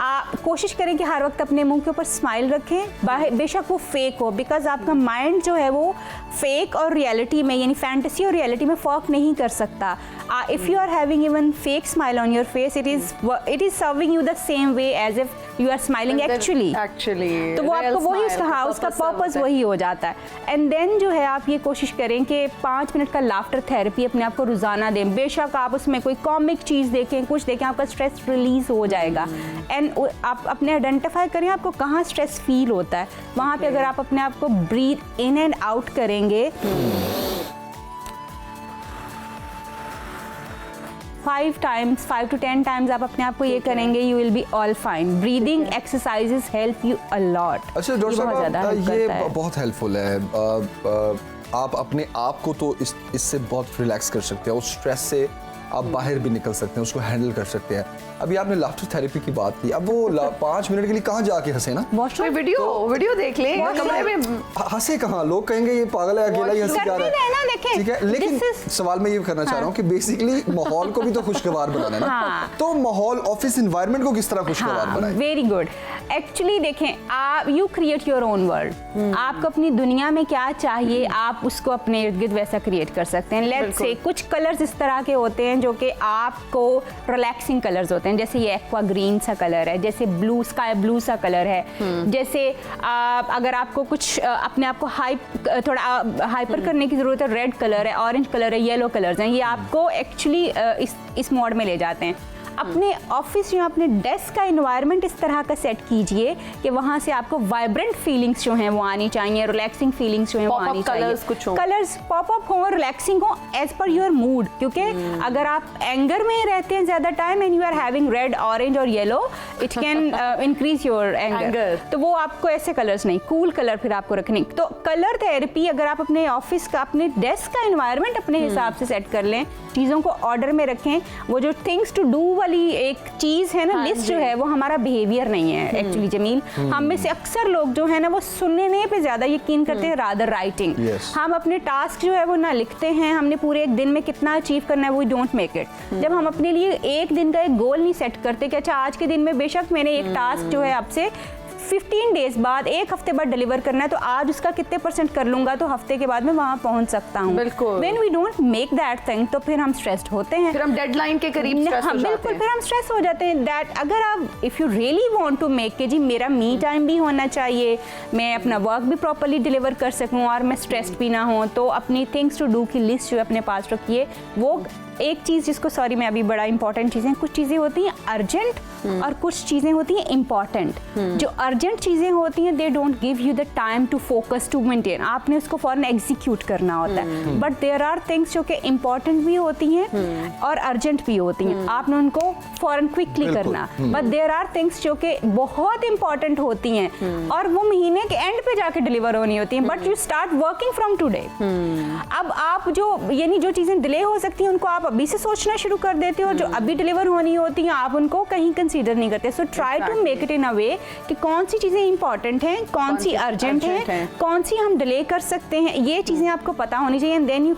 आप कोशिश करें कि हर वक्त अपने मुंह के ऊपर स्माइल रखें, बेशक वो फेक हो, बिकॉज आपका माइंड जो है वो फेक और रियलिटी में, यानी फैंटेसी और रियलिटी में फर्क नहीं कर सकता। If you are having even fake smile on your face, it is serving you the same way as if you are smiling actually, तो वो आपको वही उसका पर्पस वही हो जाता है। एंड देन जो है आप ये कोशिश करें कि 5 मिनट का लाफ्टर थेरेपी अपने आप को रोजाना दें। बेशक आप उसमें कोई कॉमिक चीज़ देखें, कुछ देखें, आपका स्ट्रेस रिलीज हो जाएगा। एंड आप अपने आइडेंटिफाई करें आपको कहाँ स्ट्रेस फील होता है, वहाँ पे अगर आप अपने आप को ब्रीथ इन एंड आउट करेंगे 5 to 10 times आप अपने आप को ये करेंगे, you will be all fine. Breathing exercises help you a lot. अच्छा डॉक्टर साहब, ये बहुत हेल्पफुल है। आप अपने आप को तो इससे बहुत रिलैक्स कर सकते हैं, उस स्ट्रेस से आप बाहर भी निकल सकते हैं, उसको हैंडल कर सकते हैं। अभी आपने लाफ्टर थेरेपी की बात की, अब वो 5 मिनट के लिए कहाँ जाके हंसे ना, वीडियो देख ले, कमरे में हंसे कहाँ, लोग कहेंगे ये पागल है, अकेला ही हंसी जा रहा है, ठीक है। लेकिन सवाल मैं ये करना चाह रहा हूँ कि बेसिकली माहौल को भी तो खुशगवार बनाना है ना, तो माहौल ऑफिस एनवायरनमेंट को किस तरह खुशगवार बनाए? Very good. एक्चुअली देखें, आप you create your own world. आपको अपनी दुनिया में क्या चाहिए, आप उसको अपने इर्द गिर्द वैसा क्रिएट कर सकते हैं। लेट्स से कुछ कलर्स इस तरह के होते हैं जो कि आपको रिलैक्सिंग कलर्स होते हैं, जैसे ये एक्वा ग्रीन सा कलर है, जैसे ब्लू स्काई ब्लू सा कलर है, जैसे अगर आपको कुछ अपने आप को थोड़ा हाइपर करने की जरूरत है, रेड कलर है, ऑरेंज कलर है, येलो कलर्स हैं, ये आपको एक्चुअली इस मोड में ले जाते हैं। अपने ऑफिस या अपने डेस्क का एनवायरनमेंट इस तरह का सेट कीजिए कि वहाँ से आपको वाइब्रेंट फीलिंग्स जो हैं वो आनी चाहिए, रिलैक्सिंग फीलिंग्स जो हैं वो आनी चाहिए, कलर्स पॉप अप हो, रिलैक्सिंग हो एज पर योर मूड। क्योंकि अगर आप एंगर में रहते हैं ज़्यादा time and you are having red, orange और yellow, it can increase your anger, तो वो आपको ऐसे कलर्स नहीं, कूल कलर फिर आपको रखने। तो कलर थेरेपी अगर आप अपने ऑफिस का, अपने डेस्क का एनवायरनमेंट अपने हिसाब से सेट कर लें, चीज़ों को ऑर्डर में रखें। वो जो थिंग्स टू डू वाली एक चीज है ना, लिस्ट जो है वो हमारा बिहेवियर नहीं है एक्चुअली जमील। हम में से अक्सर लोग जो है ना वो सुनने पे ज्यादा यकीन करते हैं रादर राइटिंग। हम अपने टास्क जो है वो ना लिखते हैं, हमने पूरे एक दिन में कितना अचीव करना है, वो डोंट मेक इट। जब हम अपने लिए एक दिन का एक गोल नहीं सेट करते कि अच्छा आज के दिन में बेशक मैंने एक टास्क जो है आपसे 15 डेज बाद, एक हफ्ते बाद डिलीवर करना है, तो आज उसका कितने % कर लूंगा तो हफ्ते के बाद मैं वहां पहुंच सकता हूं। When we don't make that thing, तो फिर हम स्ट्रेस्ड होते हैं, फिर हम डेडलाइन के करीब स्ट्रेस हो जाते हैं। बिल्कुल, फिर हम स्ट्रेस हो जाते हैं। दैट अगर आप if you really want to make के जी मेरा मी टाइम भी होना चाहिए, मैं अपना वर्क भी प्रॉपर्ली डिलीवर कर सकूं और मैं स्ट्रेस्ड भी ना हो, तो अपनी थिंग्स टू डू की लिस्ट जो है अपने पास रखिए। वो एक चीज़ जिसको मैं अभी बड़ा इंपॉर्टेंट चीज़ें, कुछ चीज़ें होती हैं अर्जेंट और कुछ चीज़ें होती हैं इम्पॉर्टेंट। जो अर्जेंट चीज़ें होती हैं they don't give you the time to focus to maintain, आपने उसको फौरन एग्जीक्यूट करना होता है। बट देयर आर थिंग्स जो कि इम्पॉर्टेंट भी होती हैं और अर्जेंट भी होती हैं, आपने उनको फौरन क्विकली करना। बट देयर आर थिंग्स जो कि बहुत इंपॉर्टेंट होती हैं और वो महीने के एंड पे जाके डिलीवर होनी होती हैं, but you start working from today. अब आप जो चीज़ें डिले हो सकती हैं उनको आप अभी से सोचना शुरू कर देते हो, और जो अभी डिलीवर होनी होती हैं आप उनको कहीं कंसीडर नहीं करते। So try to make it in a way कि कौन सी चीजें इंपॉर्टेंट हैं, कौन सी अर्जेंट है, कौन सी हम डिले कर सकते हैं, ये चीजें आपको पता होनी चाहिए। Then you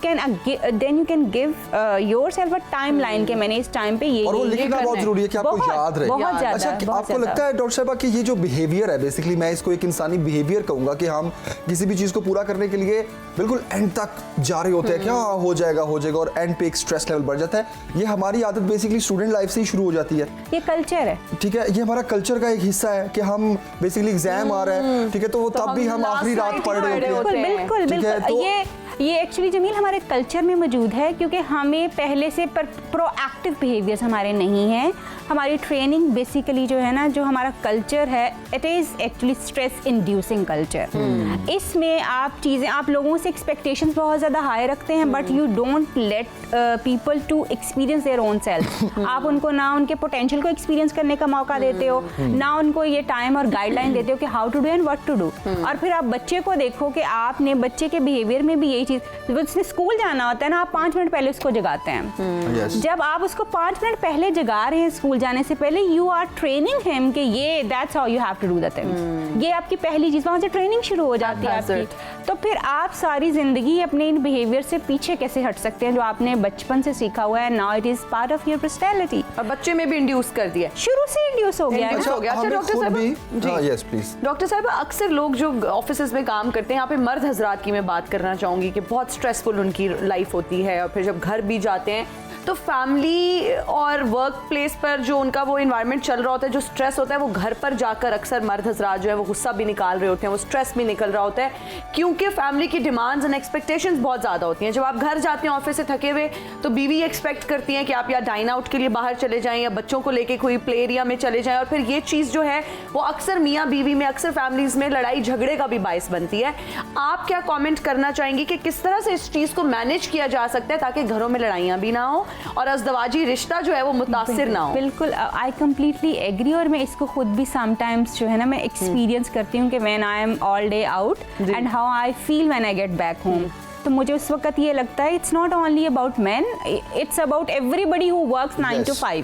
can give yourself a timeline कि मैंने इस टाइम पे ये, और वो लिखना बहुत जरूरी है कि आपको याद रहे। बहुत ज्यादा। अच्छा, आपको लगता है डॉक्टर साहबा कि ये जो बिहेवियर है, बेसिकली मैं इसको एक इंसानी बिहेवियर कहूंगा कि हम किसी भी चीज को पूरा करने के लिए बिल्कुल एंड तक जा रहे होते हैं कि हाँ हो जाएगा और एंड पे एक स्ट्रेस लेवल बढ़ जाता है। ये हमारी आदत बेसिकली स्टूडेंट लाइफ से ही शुरू हो जाती है। ये कल्चर है, ठीक है, ये हमारा कल्चर का एक हिस्सा है कि हम बेसिकली एग्जाम आ रहा है, ठीक है, तो तब भी हम आखिरी रात पढ़ रहे होते हैं। बिल्कुल। ये ये एक्चुअली जमील हमारे कल्चर में मौजूद है, क्योंकि हमें पहले से प्रोएक्टिव बिहेवियर्स हमारे नहीं हैं। हमारी ट्रेनिंग बेसिकली जो है ना, जो हमारा कल्चर है, it is actually stress inducing culture. इसमें आप लोगों से एक्सपेक्टेशंस बहुत ज़्यादा हाई रखते हैं, but you don't let people to experience their own self. आप उनको ना उनके पोटेंशियल को एक्सपीरियंस करने का मौका देते हो, ना उनको ये टाइम और गाइडलाइन देते हो कि how to do and what to do. और फिर आप बच्चे को देखो कि आपने बच्चे के बिहेवियर में भी यही चीज़, उसने स्कूल जाना होता है ना, आप 5 मिनट पहले उसको जगाते हैं। जब आप उसको 5 मिनट पहले जगा रहे हैं स्कूल जाने से पहले, यू आर ट्रेनिंग हिम कि ये that's how you have to do that thing. ये आपकी पहली चीज़, वहाँ से ट्रेनिंग शुरू हो जाती है आपकी। तो फिर आप सारी जिंदगी अपने इन बिहेवियर से पीछे कैसे हट सकते हैं जो आपने बचपन से सीखा हुआ है। Now it is part of your personality, और बच्चे में भी इंड्यूस कर दिया, शुरू से इंड्यूस हो गया है। अच्छा, डॉक्टर साहब, यस प्लीज। डॉक्टर साहब, अक्सर लोग जो ऑफिसेज में काम करते हैं, यहाँ पे मर्द हजरात की मैं बात करना चाहूँगी कि बहुत स्ट्रेसफुल उनकी लाइफ होती है, और फिर जब घर भी जाते हैं तो फैमिली और वर्क प्लेस पर जो उनका वो इन्वायरमेंट चल रहा होता है, जो स्ट्रेस होता है, वो घर पर जाकर अक्सर मर्द हजरात जो है वो गुस्सा भी निकाल रहे होते हैं, वो स्ट्रेस भी निकल रहा होता है, क्योंकि फैमिली की डिमांड्स एंड एक्सपेक्टेशंस बहुत ज़्यादा होती हैं। जब आप घर जाते हैं ऑफिस से थके हुए, तो बीवी एक्सपेक्ट करती हैं कि आप या डाइन आउट के लिए बाहर चले जाएं, या बच्चों को लेके कोई प्ले एरिया में चले जाएं, और फिर ये चीज़ जो है वो अक्सर मियाँ बीवी में, अक्सर फैमिलीज में लड़ाई झगड़े का भी बायस बनती है। आप क्या कॉमेंट करना चाहेंगे कि किस तरह से इस चीज़ को मैनेज किया जा सकता है ताकि घरों में लड़ाइयाँ भी ना हो और अज़दवाजी रिश्ता जो है वो मुतासिर ना हो? बिल्कुल, आई कम्प्लीटली एग्री, और मैं इसको खुद भी समटाइम्स जो है ना मैं एक्सपीरियंस करती हूँ कि when I am all day out and how I feel when I get back home. तो मुझे उस वक्त ये लगता है it's not only about man, it's about everybody who works 9 to 5।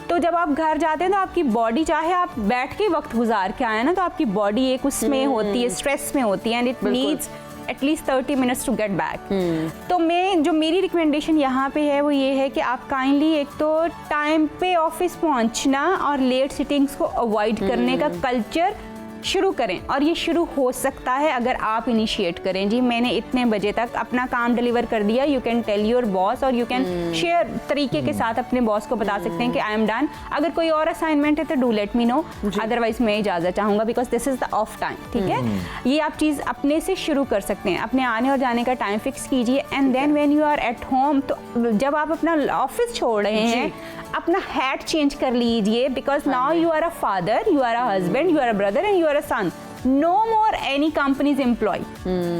तो जब आप घर जाते हैं तो आपकी बॉडी, चाहे आप बैठ के वक्त गुजार के आए ना, तो आपकी बॉडी एक उसमें होती है, स्ट्रेस में होती है, and it needs at least 30 minutes to get back. तो मेरी रिकमेंडेशन यहाँ पे है वो ये है कि आप काइंडली एक तो टाइम पे ऑफिस पहुँचना और लेट सिटिंग्स को अवॉइड करने का कल्चर शुरू करें, और ये शुरू हो सकता है अगर आप इनिशिएट करें। जी मैंने इतने बजे तक अपना काम डिलीवर कर दिया, you can tell your boss, और यू कैन शेयर तरीके के साथ अपने बॉस को बता सकते हैं कि आई एम डन। अगर कोई और असाइनमेंट है तो do let me know, otherwise मैं इजाज़त चाहूँगा because this is the of time. ठीक है, ये आप चीज़ अपने से शुरू कर सकते हैं, अपने आने और जाने का टाइम फिक्स कीजिए, and then when you are at home, तो जब आप अपना ऑफिस छोड़ रहे हैं, अपना हैट चेंज कर लीजिए, because now you are a father, you are a husband, you are a brother and you are a son. No more any companies employ,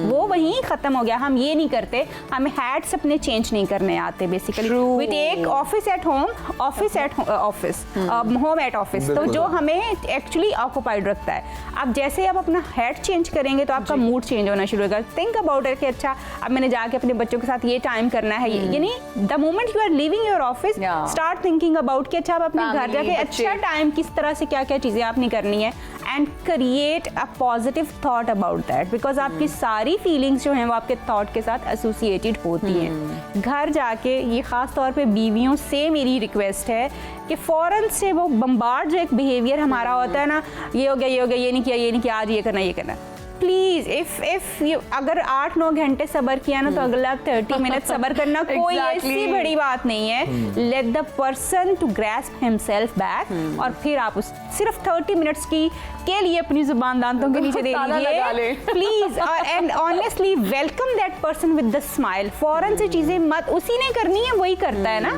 वो वहीं खत्म हो गया। हम ये नहीं करते, हमें हैट्स अपने चेंज नहीं करने आते basically. We take office at home, office at office, home at office, तो जो हमें एक्चुअली ऑक्यूपाइड रखता है। अब जैसे आप अपना हैट चेंज करेंगे तो आपका मूड चेंज होना शुरू होगा। थिंक अबाउट इट कि अच्छा अब मैंने जाके अपने बच्चों के साथ ये टाइम करना है, यानी the moment you are living your office, start thinking about कि अच्छा आप अपने घर जाके अच्छा टाइम किस तरह से क्या क्या चीज़ें आपने करनी है, and create a positive thought about that, because आपकी सारी फीलिंग्स जो हैं वो आपके थॉट के साथ एसोसिएटेड होती हैं। घर जाके ये ख़ास तौर पे बीवियों से मेरी रिक्वेस्ट है कि फ़ौरन से वो बम्बार्ड जो एक बिहेवियर हमारा होता है ना, ये हो गया, ये हो गया, ये नहीं किया, ये नहीं किया, आज ये करना, ये करना। प्लीज़ इफ़ यू अगर 8-9 घंटे सब्र किया ना, तो अगला 30 मिनट सब्र करना कोई ऐसी बड़ी बात नहीं है। Let the person to grasp himself back, और फिर आप उस सिर्फ 30 मिनट्स के लिए अपनी जुबान दांतों के नीचे दे दीजिए please, and honestly welcome that person with the smile. फौरन से चीजें मत, उसी ने करनी है वही करता है ना,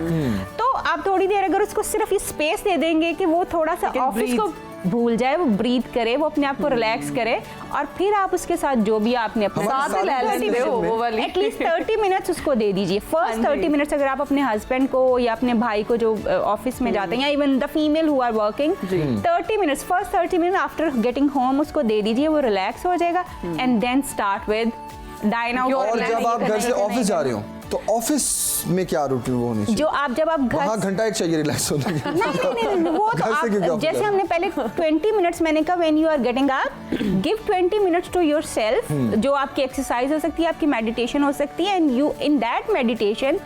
तो आप थोड़ी देर अगर उसको सिर्फ ये स्पेस दे देंगे कि वो थोड़ा सा ऑफिस को भूल जाए, वो ब्रीथ करे, वो अपने आप को रिलैक्स करे, और फिर आप उसके साथ जो भी आपने अपने एटलीस्ट 30 मिनट्स उसको दे दीजिए। फर्स्ट 30 मिनट्स अगर आप अपने हस्बैंड को या अपने भाई को जो ऑफिस में जाते हैं, या even the female who are working, 30 minutes, first 30 minute after getting home उसको दे दीजिए, वो रिलैक्स हो जाएगा, and then start with dine out. और जब आप घर से ऑफिस जा रहे हो तो ऑफिस में क्या रूटीन वो होनी चाहिए? जो आप जब आप घर घंटा एक चाहिए रिलैक्स होने के लिए। नहीं वो तो आप जैसे हमने पहले 20 मिनट्स मैंने कहा when you are getting up give 20 minutes to yourself, जो आपकी एक्सरसाइज हो सकती है, आपकी मेडिटेशन हो सकती है, and you in that meditation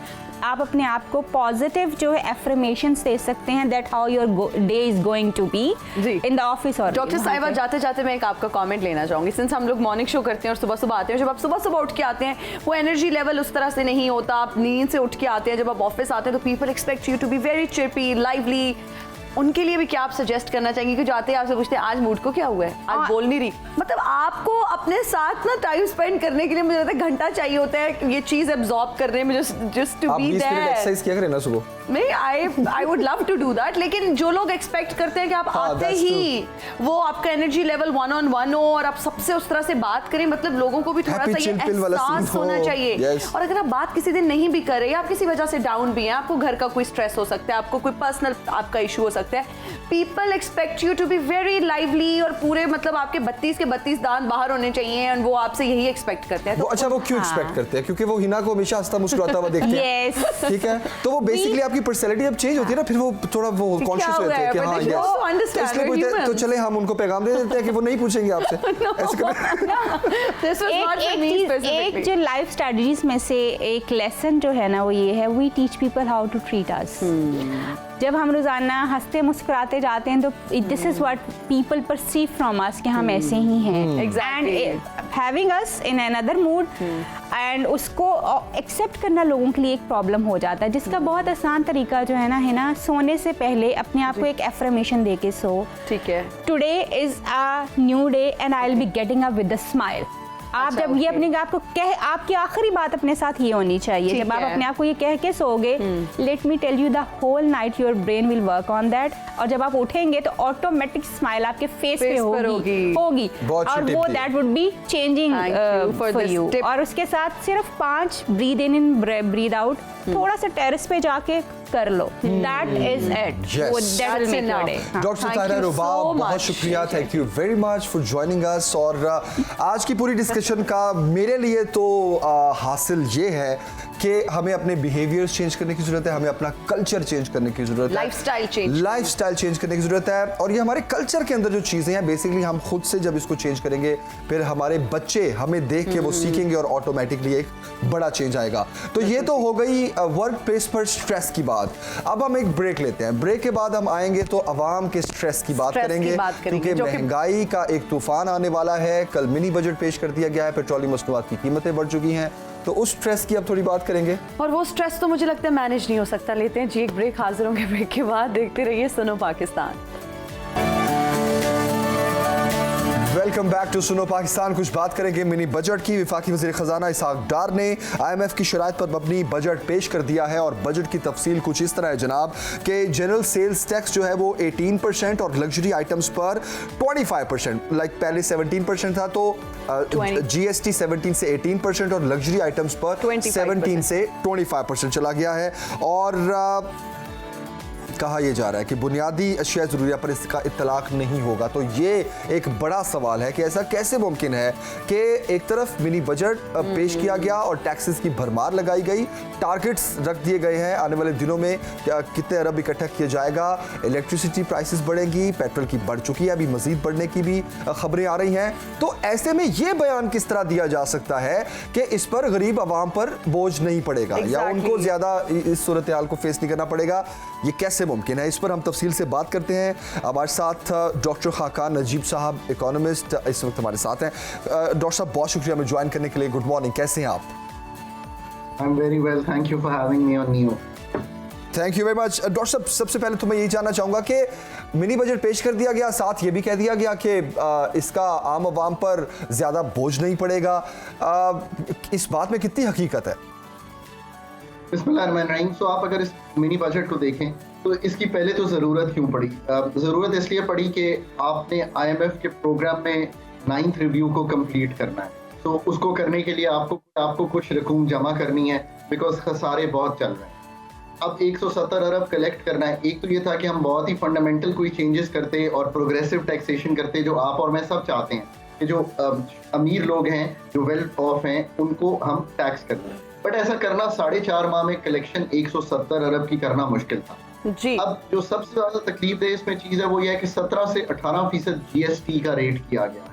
आप अपने आप को पॉजिटिव जो है एफर्मेशंस दे सकते हैं that how your day is going to be in the office. और डॉक्टर साहिबा जाते जाते मैं एक आपका कमेंट लेना चाहूंगी, सिंस हम लोग मॉर्निंग शो करते हैं और सुबह सुबह आते हैं, जब आप सुबह सुबह उठ के आते हैं वो एनर्जी लेवल उस तरह से नहीं होता, आप नींद से उठ के आते हैं, जब आप ऑफिस आते हैं तो people expect you to be very chirpy, lively, उनके लिए भी क्या आप सजेस्ट करना चाहेंगे कि जो आते हैं आपसे पूछते हैं आज मूड को क्या हुआ है, आज बोल नहीं रही, मतलब आपको अपने साथ ना टाइम स्पेंड करने के लिए मुझे लगता है घंटा चाहिए होता है ये चीज एब्जॉर्ब करने में, just to be there. Exercise किया करें ना सुबह। नहीं, I would love to do that, लेकिन जो लोग एक्सपेक्ट करते हैं कि आप आते ही वो आपका एनर्जी लेवल 1-on-1 हो और आप सबसे उस तरह से बात करें, मतलब लोगों को भी थोड़ा सा ये एहसास होना चाहिए। और अगर आप बात किसी दिन नहीं भी कर रहे, आप किसी वजह से डाउन भी हैं, आपको घर का कोई स्ट्रेस हो सकता है, आपको कोई पर्सनल आपका इशू हो सकता है, people expect you to be very lively और पूरे मतलब आपके 32 के 32 दांत बाहर होने चाहिए, और वो आपसे यही एक्सपेक्ट करते हैं। तो अच्छा, वो क्यों एक्सपेक्ट करते हैं? क्योंकि वो हिना को हमेशा हंसता मुस्कुराता हुआ देखते हैं, ठीक है, तो वो बेसिकली आपकी पर्सनैलिटी अब चेंज होती है ना, फिर वो थोड़ा वो कॉन्शियस रहते हैं कि हाँ यस, इसलिए कोई तो चले हम उनको पैगाम दे देते हैं कि वो नहीं पूछेंगे आपसे ऐसे एक जो लाइफ स्ट्रेटजीज में से एक लेसन जो है ना वो ये है, we teach people how to treat us. जब हम रोजाना हंसते मुस्कुराते जाते हैं तो this is what people perceive from us कि हम ऐसे ही हैं, and having us in another mood and उसको एक्सेप्ट करना लोगों के लिए एक प्रॉब्लम हो जाता है, जिसका बहुत आसान तरीका जो है ना सोने से पहले अपने आप को एक एफर्मेशन दे के सो, ठीक है, today is a new day and I will be getting up with a smile. आप जब ये अपने आप को आपकी आखिरी बात अपने साथ ये होनी चाहिए, जब आप अपने आप को ये कह के सोओगे, let me tell you the whole night your brain will work on that, और जब आप उठेंगे तो ऑटोमेटिक स्माइल आपके फेस पे होगी और वो that would be changing for you. और उसके साथ सिर्फ 5 breathe in and breathe out, थोड़ा सा टेरेस पे जाके कर लो, that is it, that will make your day. Doctor Tahira Rubab, बहुत शुक्रिया, thank you very much for joining us. और आज की पूरी डिस्कशन का मेरे लिए तो हासिल ये है कि हमें अपने बिहेवियर्स चेंज करने की जरूरत है, हमें अपना कल्चर चेंज करने की जरूरत है, लाइफस्टाइल चेंज करने की जरूरत है। और ये हमारे कल्चर के अंदर जो चीजें हैं, बेसिकली हम खुद से जब इसको चेंज करेंगे, फिर हमारे बच्चे हमें देख के वो सीखेंगे और ऑटोमेटिकली एक बड़ा चेंज आएगा। तो ये तो हो गई वर्क प्लेस पर स्ट्रेस की बात। अब हम एक ब्रेक लेते हैं, ब्रेक के बाद हम आएंगे तो अवाम के स्ट्रेस की बात करेंगे, क्योंकि महंगाई का एक तूफान आने वाला है। कल मिनी बजट पेश कर दिया गया है, पेट्रोलियम मसनूआत की कीमतें बढ़ चुकी हैं, तो उस स्ट्रेस की अब थोड़ी बात करेंगे। और वो स्ट्रेस तो मुझे लगता है मैनेज नहीं हो सकता। लेते हैं जी एक ब्रेक, हाजिर होंगे ब्रेक के बाद। देखते रहिए सुनो पाकिस्तान। वेलकम बैक टू सुनो पाकिस्तान। कुछ बात करेंगे मिनी बजट की। वफाकी वज़ीर ख़जाना इसहाक डार ने IMF की शराइत पर मबनी बजट पेश कर दिया है, और बजट की तफसील कुछ इस तरह है जनाब कि जनरल सेल्स टैक्स जो है वो 18% और लग्जरी आइटम्स पर 25%, लाइक पहले 17% था, तो GST 17 से 18% और लग्जरी आइटम्स पर 17 से 25% चला गया है। और कहा यह जा रहा है कि बुनियादी अशिया ज़रूरिया पर इसका इत्तलाक नहीं होगा। तो ये एक बड़ा सवाल है कि ऐसा कैसे मुमकिन है कि एक तरफ मिनी बजट पेश किया गया और टैक्सेस की भरमार लगाई गई, टारगेट्स रख दिए गए हैं, आने वाले दिनों में कितने अरब इकट्ठा किया जाएगा, इलेक्ट्रिसिटी प्राइसेस बढ़ेंगी, पेट्रोल की बढ़ चुकी है, अभी मजीद बढ़ने की भी खबरें आ रही हैं। तो ऐसे में ये बयान किस तरह दिया जा सकता है कि इस पर गरीब आवाम पर बोझ नहीं पड़ेगा या उनको ज़्यादा इस सूरत हाल को फेस नहीं करना पड़ेगा? ये कैसे मुमकिन है? इस पर हम तफसील से बात करते हैं। हमारे साथ डॉक्टर खाकान नजीब साहब, इकोनॉमिस्ट, इस वक्त हमारे साथ हैं। डॉक्टर साहब, बहुत शुक्रिया हमें ज्वाइन करने के लिए। गुड मॉर्निंग, कैसे हैं आप? I am very well, thank you for having me on new. Thank you very much. Doctor साहब, सबसे पहले तो मैं यही जानना चाहूँगा कि मिनी बजट पेश कर दिया गया, साथ ये भी कह दिया गया कि इसका आम आवाम पर ज़्यादा बोझ नहीं पड़ेगा। इस बात में कितनी हकीकत है? बिस्मिल्लाहिर्रहमानिर्रहीम। सो आप अगर इस मिनी बजट को देखें तो इसकी पहले तो ज़रूरत क्यों पड़ी? ज़रूरत इसलिए पड़ी कि आपने IMF के प्रोग्राम में 9th रिव्यू को कंप्लीट करना है। तो उसको करने के लिए आपको कुछ रकूम जमा करनी है, बिकॉज खसारे बहुत चल रहे हैं। अब 170 अरब कलेक्ट करना है। एक तो ये था कि हम बहुत ही फंडामेंटल कोई चेंजेस करते और प्रोग्रेसिव टैक्सेशन करते, जो आप और मैं सब चाहते हैं कि जो अमीर लोग हैं, जो वेल ऑफ हैं, उनको हम टैक्स करते हैं। बट ऐसा करना 4.5 माह में कलेक्शन 170 अरब की करना मुश्किल था जी। अब जो सबसे ज्यादा तकलीफ दे इसमें चीज है वो ये है कि 17 से 18% GST का रेट किया गया है।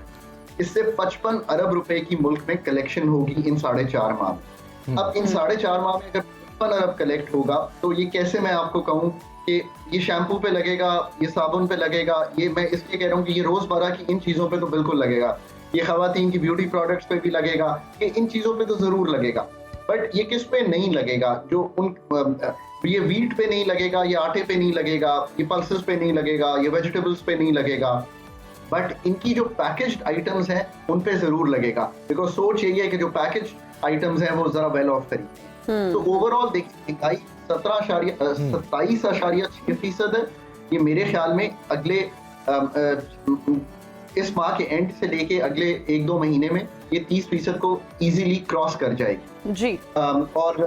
इससे 55 अरब रुपए की मुल्क में कलेक्शन होगी इन 4.5 माह में। अब इन 4.5 माह में अगर 55 अरब कलेक्ट होगा तो ये कैसे, मैं आपको कहूँ कि ये शैम्पू पे लगेगा, ये साबुन पे लगेगा, ये मैं इसलिए कह रहा हूँ कि ये रोजमर्रा की इन चीजों पे तो बिल्कुल लगेगा, ये खवातीन की ब्यूटी प्रोडक्ट्स पे भी लगेगा, कि इन चीजों पे तो जरूर लगेगा। बट ये किस पे नहीं लगेगा? जो उन ये वीट पे नहीं लगेगा, ये आटे पे नहीं लगेगा, ये पल्सेस पे नहीं लगेगा, ये वेजिटेबल्स पे नहीं लगेगा, बट इनकी जो पैकेज्ड आइटम्स हैं उन पे जरूर लगेगा, बिकॉज सोच यही है कि जो पैकेज्ड आइटम्स हैं वो जरा वेल ऑफ खरीदें। तो ओवरऑल देखिए महंगाई 27.6% है। ये मेरे ख्याल में अगले इस माह के एंड से लेके अगले 1-2 महीने में ये 30% को इजीली क्रॉस कर जाएगी जी। और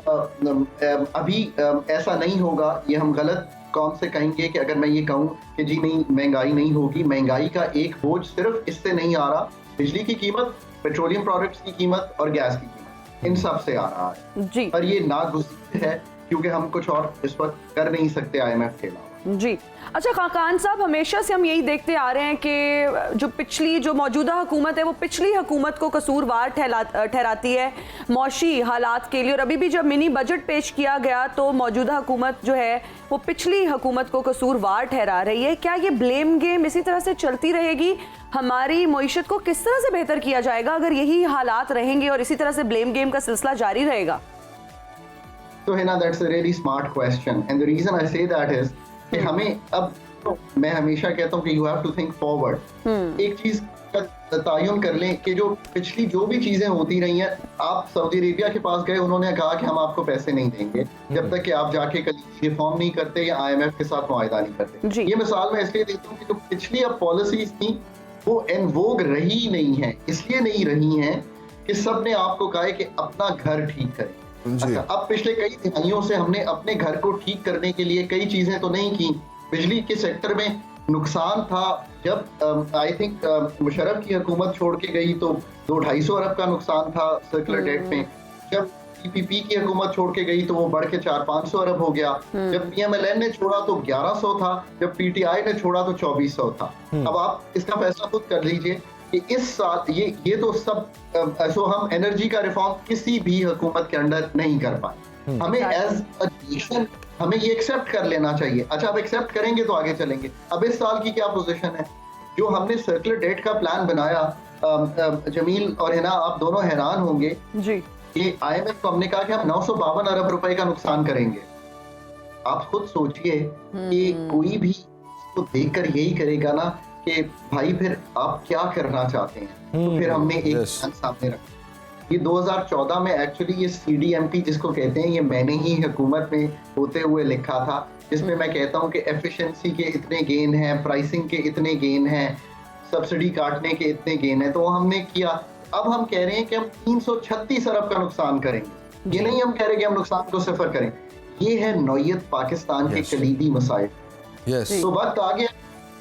अभी ऐसा नहीं होगा, ये हम गलत कौन से कहेंगे कि अगर मैं ये कहूँ कि जी नहीं महंगाई नहीं होगी। महंगाई का एक बोझ सिर्फ इससे नहीं आ रहा, बिजली की कीमत, पेट्रोलियम प्रोडक्ट्स की कीमत और गैस की कीमत, इन सब से आ रहा है जी। पर ये नागुज़ीर है क्योंकि हम कुछ और इस वक्त कर नहीं सकते IMF के अलावा जी। अच्छा खान साहब, हमेशा से हम यही देखते आ रहे हैं कि जो मौजूदा हुकूमत है वो पिछली हुकूमत को कसूरवार ठहराती है मौशी हालात के लिए, और अभी भी जब मिनी बजट पेश किया गया तो मौजूदा हुकूमत जो है वो पिछली हुकूमत को कसूरवार ठहरा रही है। क्या ये ब्लेम गेम इसी तरह से चलती रहेगी? हमारी मईशत को किस तरह से बेहतर किया जाएगा अगर यही हालात रहेंगे और इसी तरह से ब्लेम गेम का सिलसिला जारी रहेगा? तो है ना, that's a really smart question and the reason I say that is कि हमें अब तो मैं हमेशा कहता हूँ कि you have to think forward. एक चीज का तयन कर लें कि जो पिछली जो भी चीजें होती रही हैं, आप सऊदी अरेबिया के पास गए, उन्होंने कहा कि हम आपको पैसे नहीं देंगे जब तक कि आप जाके कभी रिफॉर्म नहीं करते या IMF के साथ मुआहदा नहीं करते। ये मिसाल मैं इसलिए देता हूँ कि जो पिछली अब पॉलिसीज थी वो एन वोग रही नहीं है, इसलिए नहीं रही हैं कि सब ने आपको कहा है कि अपना घर ठीक करें। अच्छा, अब पिछले कई दिहाइयों से हमने अपने घर को ठीक करने के लिए कई चीजें तो नहीं की। बिजली के सेक्टर में नुकसान था, जब आई थिंक मुशर्रफ की हुकूमत छोड़ के गई तो 200-250 अरब का नुकसान था सर्कुलर डेट में। जब PPP की हुकूमत छोड़ के गई तो वो बढ़ के 400-500 अरब हो गया। जब PMLN ने छोड़ा तो 1100 था, जब PTI ने छोड़ा तो 2400 था। अब आप इसका फैसला खुद कर लीजिए कि इस साल ये तो सब सो हम एनर्जी का रिफॉर्म किसी भी हुकूमत के अंडर नहीं कर पाए। हमें एज अ नेशन हमें ये एक्सेप्ट कर लेना चाहिए। अच्छा, अब एक्सेप्ट करेंगे तो आगे चलेंगे। अब इस साल की क्या पोजीशन है? जो हमने सर्कुलर डेट का प्लान बनाया, जमील और है ना, आप दोनों हैरान होंगे जी कि IMF को हमने कहा कि हम 952 अरब रुपए का नुकसान करेंगे। आप खुद सोचिए कि कोई भी इसको देखकर यही करेगा ना कि भाई फिर आप क्या करना चाहते हैं। तो फिर हमने एक प्लान सामने रखा। ये 2014 में एक्चुअली ये CDMP जिसको कहते हैं, ये मैंने ही हुकूमत में होते हुए लिखा था, जिसमें मैं कहता हूँ कि एफिशिएंसी के इतने गेन हैं, प्राइसिंग के इतने गेन हैं, सब्सिडी काटने के इतने गेन हैं, तो हमने किया। अब हम कह रहे हैं कि हम 336 अरब का नुकसान करेंगे। ये नहीं हम कह रहे कि हम नुकसान को सिफर करें। ये है नौयत पाकिस्तान के कलीदी मसाइल। तो वक्त आ गया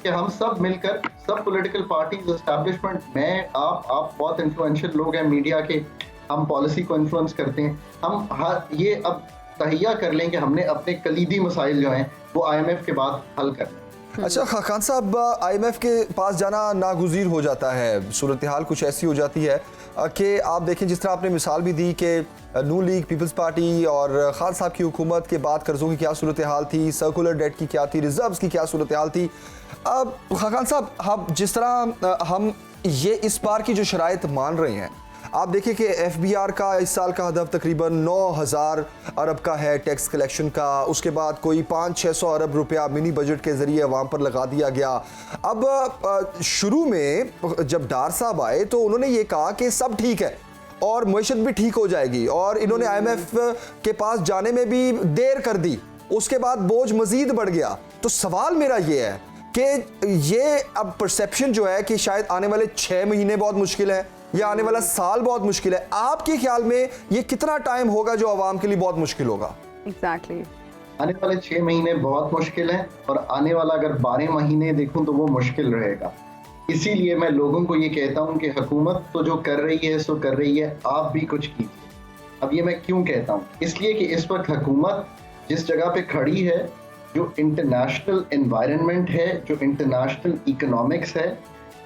कि हम सब मिलकर, सब पॉलिटिकल पार्टीज, एस्टैब्लिशमेंट, मैं, आप बहुत इन्फ्लुएंशियल लोग हैं मीडिया के, हम पॉलिसी को इन्फ्लुएंस करते हैं, हम ये अब तहिया कर लें कि हमने अपने कलीदी मसाइल जो हैं वो IMF के बाद हल करने। अच्छा खान साहब, IMF के पास जाना नागुज़ीर हो जाता है, सूरत हाल कुछ ऐसी हो जाती है कि आप देखें, जिस तरह आपने मिसाल भी दी कि नून लीग, पीपल्स पार्टी और खान साहब की हुकूमत के बाद कर्ज़ों की क्या सूरत हाल थी, सर्कुलर डेट की क्या थी, रिजर्व्स की क्या सूरत हाल थी। अब खान साहब, हम जिस तरह हम ये इस बार की जो शराइत मान रहे हैं, आप देखिए कि FBR का इस साल का हदफ तकरीबन 9000 अरब का है टैक्स कलेक्शन का। उसके बाद कोई 500-600 अरब रुपया मिनी बजट के ज़रिए अवाम पर लगा दिया गया। अब शुरू में जब डार साहब आए तो उन्होंने ये कहा कि सब ठीक है और मईशत भी ठीक हो जाएगी, और इन्होंने IMF के पास जाने में भी देर कर दी। उसके बाद बोझ मज़ीद बढ़ गया। तो सवाल मेरा ये है कि ये अब परसेप्शन जो है कि शायद आने वाले 6 महीने बहुत मुश्किल है या आने वाला साल बहुत मुश्किल है, आपके ख्याल में ये कितना टाइम होगा जो आवाम के लिए बहुत मुश्किल होगा? एग्जैक्टली आने वाले 6 महीने बहुत मुश्किल है, और आने वाला अगर 12 महीने देखूं तो वो मुश्किल रहेगा। इसीलिए मैं लोगों को ये कहता हूं कि हुकूमत तो जो कर रही है सो कर रही है, आप भी कुछ कीजिए। अब ये मैं क्यों कहता हूँ? इसलिए कि इस वक्त हुकूमत जिस जगह पे खड़ी है, जो इंटरनेशनल एनवायरनमेंट है, जो इंटरनेशनल इकोनॉमिक्स है,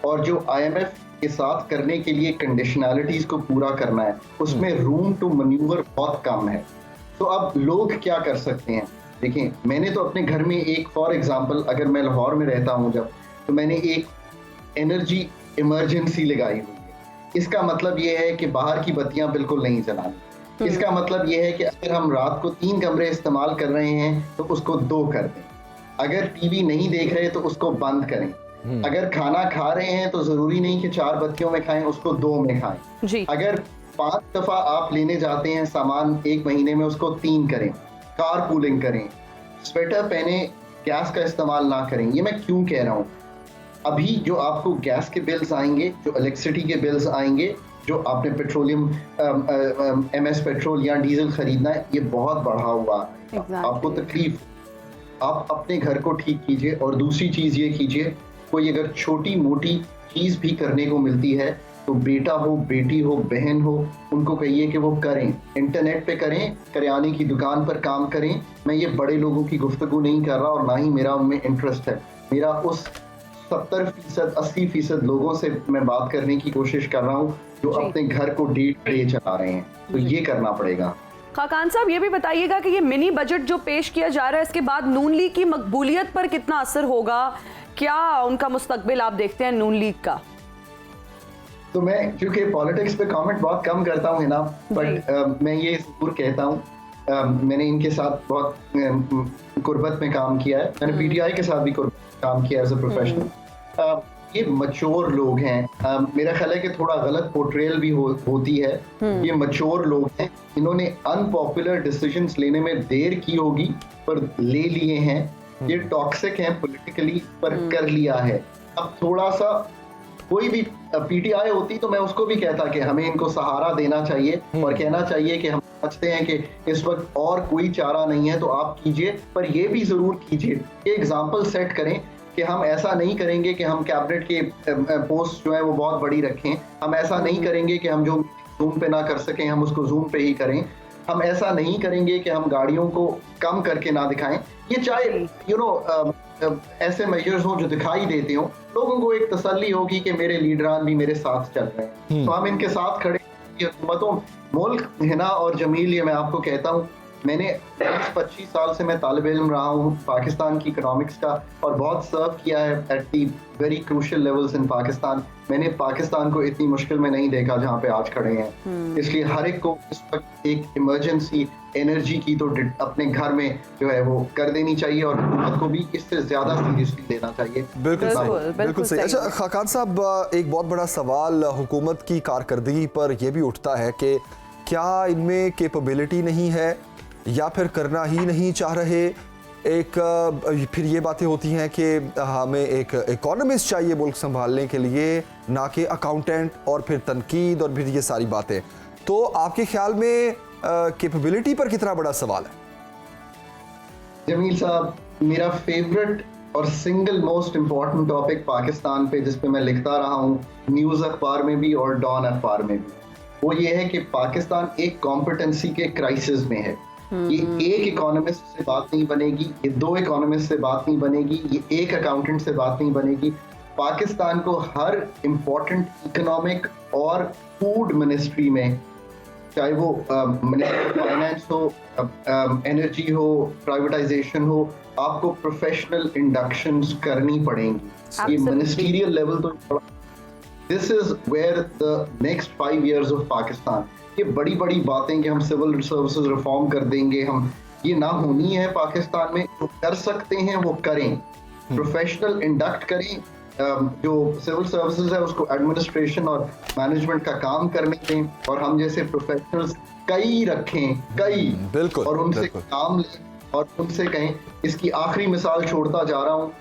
और जो IMF के साथ करने के लिए कंडीशनैलिटीज को पूरा करना है, उसमें रूम टू मैन्यूवर बहुत कम है। तो अब लोग क्या कर सकते हैं? देखिए, मैंने तो अपने घर में एक फॉर एग्जांपल, अगर मैं लाहौर में रहता हूँ जब, तो मैंने एक एनर्जी इमरजेंसी लगाई हुई है। इसका मतलब ये है कि बाहर की बत्तियां बिल्कुल नहीं जलानी। इसका मतलब ये है कि अगर हम रात को 3 कमरे इस्तेमाल कर रहे हैं तो उसको 2 कर दें। अगर टीवी नहीं देख रहे तो उसको बंद करें। अगर खाना खा रहे हैं तो जरूरी नहीं कि 4 बत्तियों में खाएं, उसको 2 में खाएं। जी। अगर 5 दफा आप लेने जाते हैं सामान 1 महीने में, उसको 3 करें। कार पूलिंग करें, स्वेटर पहने, गैस का इस्तेमाल ना करें। ये मैं क्यों कह रहा हूँ? अभी जो आपको गैस के बिल्स आएंगे, जो इलेक्ट्रिसिटी के बिल्स आएंगे, जो आपने पेट्रोलियम MS पेट्रोल या डीजल खरीदना है, ये बहुत बढ़ा हुआ है। आपको तकलीफ, आप अपने घर को ठीक कीजिए। और दूसरी चीज ये कीजिए, कोई अगर छोटी मोटी चीज भी करने को मिलती है तो बेटा हो, बेटी हो, बहन हो, उनको कहिए कि वो करें। इंटरनेट पे करें, करियाने की दुकान पर काम करें। मैं ये बड़े लोगों की गुफ्तगू नहीं कर रहा और ना ही मेरा उनमें इंटरेस्ट है। मेरा उस 70%, 80% लोगों से मैं बात करने की कोशिश कर रहा हूँ जो अपने घर को डे टू डे चला रहे हैं। तो ये करना पड़ेगा। खाकान साहब, ये भी बताइएगा कि ये मिनी बजट जो पेश किया जा रहा है, इसके बाद नून लीग की मकबूलियत पर कितना असर होगा? क्या उनका मुस्तकबिल आप देखते हैं नून लीग का? तो मैं चूंकि पॉलिटिक्स पे कमेंट बहुत कम करता हूँ ना, बट मैं ये जरूर कहता हूँ, मैंने इनके साथ बहुत कुर्बत में काम किया है। मैंने PTI के साथ भी कुर्बत में काम किया एज अ प्रोफेशनल। ये मैच्योर लोग हैं। मेरा ख्याल है कि थोड़ा गलत पोर्ट्रेयल भी होती है। ये मैच्योर लोग हैं, इन्होंने अनपॉपुलर डिसीजंस लेने में देर की होगी पर ले लिए हैं। ये टॉक्सिक हैं पॉलिटिकली, पर कर लिया है। अब थोड़ा सा कोई भी PTI होती तो मैं उसको भी कहता कि हमें इनको सहारा देना चाहिए और कहना चाहिए कि हम समझते हैं कि इस वक्त और कोई चारा नहीं है तो आप कीजिए, पर ये भी जरूर कीजिए, एग्जाम्पल सेट करें कि हम ऐसा नहीं करेंगे कि हम कैबिनेट के पोस्ट जो है वो बहुत बड़ी रखें। हम ऐसा नहीं करेंगे कि हम जो जूम पे ना कर सकें हम उसको जूम पे ही करें। हम ऐसा नहीं करेंगे कि हम गाड़ियों को कम करके ना दिखाएं। ये चाहे ऐसे मेजर्स हो जो दिखाई देते हो, लोगों को एक तसल्ली होगी कि मेरे लीडरान भी मेरे साथ चल रहे हैं, तो हम इनके साथ खड़े। हुकूमतों मुल्क हिना और जमील, ये मैं आपको कहता हूँ, मैंने 25 साल से मैं तालिब इल्म रहा हूँ पाकिस्तान की इकोनॉमिक्स का और बहुत सर्व किया है at the very crucial levels in Pakistan. मैंने पाकिस्तान को इतनी मुश्किल में नहीं देखा जहाँ पे आज खड़े हैं। इसलिए हर एक को इस वक्त एक इमरजेंसी एनर्जी की तो अपने घर में जो है वो कर देनी चाहिए और हुकूमत को भी इससे ज्यादा सीरियसली लेना चाहिए। बिल्कुल सही। अच्छा खाकान साहब, एक बहुत बड़ा सवाल हुकूमत की कारकर्दगी पर यह भी उठता है कि क्या इनमें कैपेबिलिटी नहीं है या फिर करना ही नहीं चाह रहे। फिर ये बातें होती हैं कि हमें एक इकोनॉमिस्ट चाहिए मुल्क संभालने के लिए, ना कि अकाउंटेंट, और फिर तनकीद और फिर ये सारी बातें। तो आपके ख्याल में कैपेबिलिटी पर कितना बड़ा सवाल है? जमील साहब, मेरा फेवरेट और single most important topic Pakistan पे जिस पे मैं लिखता रहा हूँ न्यूज़ अखबार में भी और डॉन अखबार में भी, वो ये है कि पाकिस्तान एक कॉम्पिटेंसी के क्राइसिस में है। ये एक इकोनॉमिस्ट से बात नहीं बनेगी, ये 2 इकोनॉमिस्ट से बात नहीं बनेगी, ये एक अकाउंटेंट से बात नहीं बनेगी। पाकिस्तान को हर इम्पोर्टेंट इकोनॉमिक और फूड मिनिस्ट्री में, चाहे वो फाइनेंस हो, एनर्जी हो, प्राइवेटाइजेशन हो, आपको प्रोफेशनल इंडक्शंस करनी पड़ेंगी। ये मिनिस्टीरियल लेवल तो this is where the next 5 years of Pakistan. ये बड़ी बड़ी बातें कि हम सिविल सर्विसेज रिफॉर्म कर देंगे, हम ये ना होनी है पाकिस्तान में। जो कर सकते हैं वो करें, प्रोफेशनल इंडक्ट करें, जो सिविल सर्विसेज है उसको एडमिनिस्ट्रेशन और मैनेजमेंट का काम करने दें और हम जैसे प्रोफेशनल्स कई रखें, कई, बिल्कुल, और उनसे काम लें और उनसे कहें। इसकी आखिरी मिसाल छोड़ता जा रहा हूँ,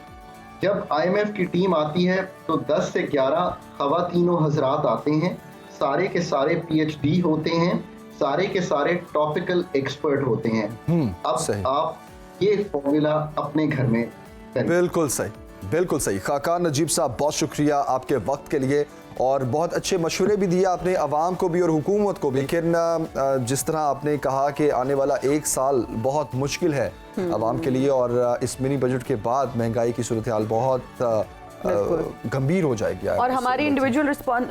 जब IMF की टीम आती है तो 10 से 11 खवातीनो हजरात आते हैं, सारे के सारे PhD होते हैं, सारे के सारे टॉपिकल एक्सपर्ट होते हैं। अब आप ये फॉर्मूला अपने घर में करें। बिल्कुल सही, बिल्कुल सही। खाकान नजीब साहब, बहुत शुक्रिया आपके वक्त के लिए और बहुत अच्छे मशवरे भी दिए आपने अवाम को भी और हुकूमत को भी। लेकिन जिस तरह आपने कहा कि आने वाला 1 साल बहुत मुश्किल है अवाम के लिए और इस मिनी बजट के बाद महंगाई की सूरत हाल बहुत गंभीर हो जाएगी। और हमारी इंडिविजुअल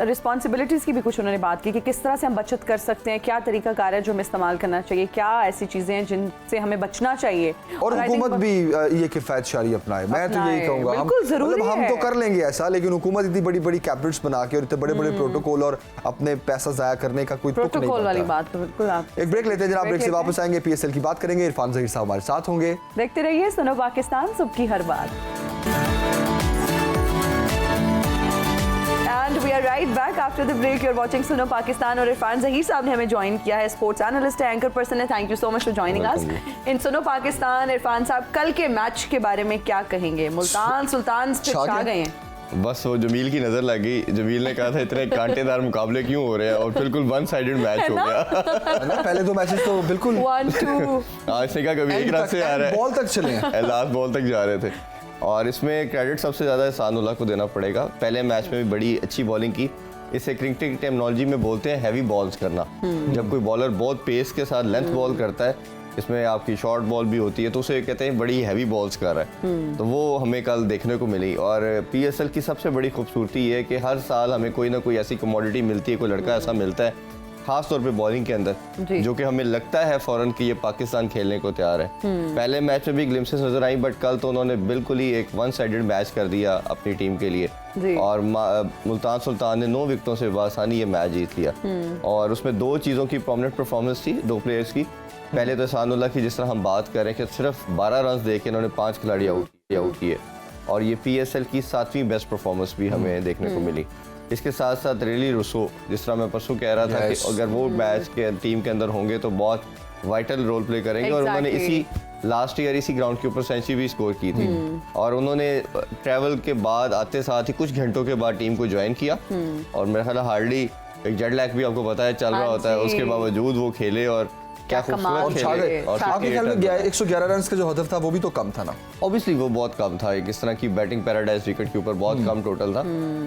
रिस्पॉन्सिबिलिटीज की भी कुछ उन्होंने बात की कि किस तरह से हम बचत कर सकते हैं, क्या तरीका कार है जो हमें इस्तेमाल करना चाहिए, क्या ऐसी चीजें हैं जिनसे हमें बचना चाहिए। और हुकूमत भी ये किफायत शारी अपनाए। मैं तो यही कहूँगा, बिल्कुल जरूरी है। हम तो कर लेंगे ऐसा, लेकिन हुकूमत इतनी बड़ी बड़ी कैबिनेट्स बना के और इतने बड़े बड़े प्रोटोकॉल और अपने पैसा जाया करने का कोई तुक नहीं प्रोटोकॉल वाली बनता। बात तो बिल्कुल। आप एक ब्रेक लेते हैं जनाब, ब्रेक से वापस आएंगे, PSL की बात करेंगे, इरफान ज़हीर साहब हमारे साथ होंगे। देखते रहिए सुनो पाकिस्तान, सुबह की हर बात। And we are right back after the break. You're watching सुनो पाकिस्तान और इरफान ज़हीर साहब ने हमें ज्वाइन किया है, स्पोर्ट्स एनालिस्ट है, एंकर पर्सन है। Thank you so much for joining us in Suno Pakistan. Irfan साहब, कल के मैच के बारे में क्या कहेंगे? मुल्तान सुल्तान छा गए हैं। बस वो जमील की नजर लगी, जमील ने कहा था इतने कांटेदार मुकाबले क्यों हो रहे हैं, और बिल्कुल वन साइडेड मैच हो गया। पहले दो मैचेस तो बिल्कुल 1-2 आज ने कहा कभी एक रन से आ रहा है, बॉल तक चले हैं, लास्ट बॉल तक जा रहे थे। और इसमें क्रेडिट सबसे ज्यादा एहसानुल्लाह को देना पड़ेगा। पहले मैच में भी बड़ी अच्छी बॉलिंग की। इसे क्रिकेट की टर्मिनोलॉजी में बोलते हैं हैवी बॉल्स करना। जब कोई बॉलर बहुत पेस के साथ लेंथ बॉल करता है, इसमें आपकी शॉर्ट बॉल भी होती है, तो उसे कहते हैं बड़ी हैवी बॉल्स कर रहा है। तो वो हमें कल देखने को मिली। और PSL की सबसे बड़ी खूबसूरती ये है कि हर साल हमें कोई ना कोई ऐसी कमोडिटी मिलती है, कोई लड़का ऐसा मिलता है, खास तौर पे बॉलिंग के अंदर, जो कि हमें लगता है फौरन कि ये पाकिस्तान खेलने को तैयार है। पहले मैच में भी ग्लिम्सेस नजर आई, बट कल तो उन्होंने बिल्कुल ही एक वन साइडेड मैच कर दिया अपनी टीम के लिए। और मुल्तान सुल्तान ने 9 विकेटों से बआसानी ये मैच जीत लिया। और उसमें 2 चीज़ों की प्रोमिनेंट परफॉर्मेंस थी 2 प्लेयर्स की। पहले तो एहसानुल्लाह की, जिस तरह हम बात कर रहे हैं कि सिर्फ 12 रन दे के इन्होंने 5 खिलाड़ी आउट किए, और ये PSL की 7वीं बेस्ट परफॉर्मेंस भी हमें देखने को मिली। इसके साथ साथ रेली रूसो, जिस तरह मैं परसों कह रहा था कि अगर वो मैच के टीम के अंदर होंगे तो बहुत वाइटल रोल प्ले करेंगे। और उन्होंने इसी लास्ट ईयर इसी ग्राउंड के ऊपर सेंचुरी भी स्कोर की थी। और उन्होंने ट्रैवल के बाद आते साथ ही कुछ घंटों के बाद टीम को ज्वाइन किया। और मेरा ख्याल हार्डली एक जेट लैग भी आपको पता है चल रहा होता है, उसके बावजूद वो खेले और क्या खूबसूरत खेले। और आपके ख्याल में 111 रन का जो हदफ था वो भी तो कम था ना? ऑब्वियसली वो बहुत कम था, एक इस तरह की बैटिंग पैराडाइज विकेट के ऊपर बहुत कम टोटल था।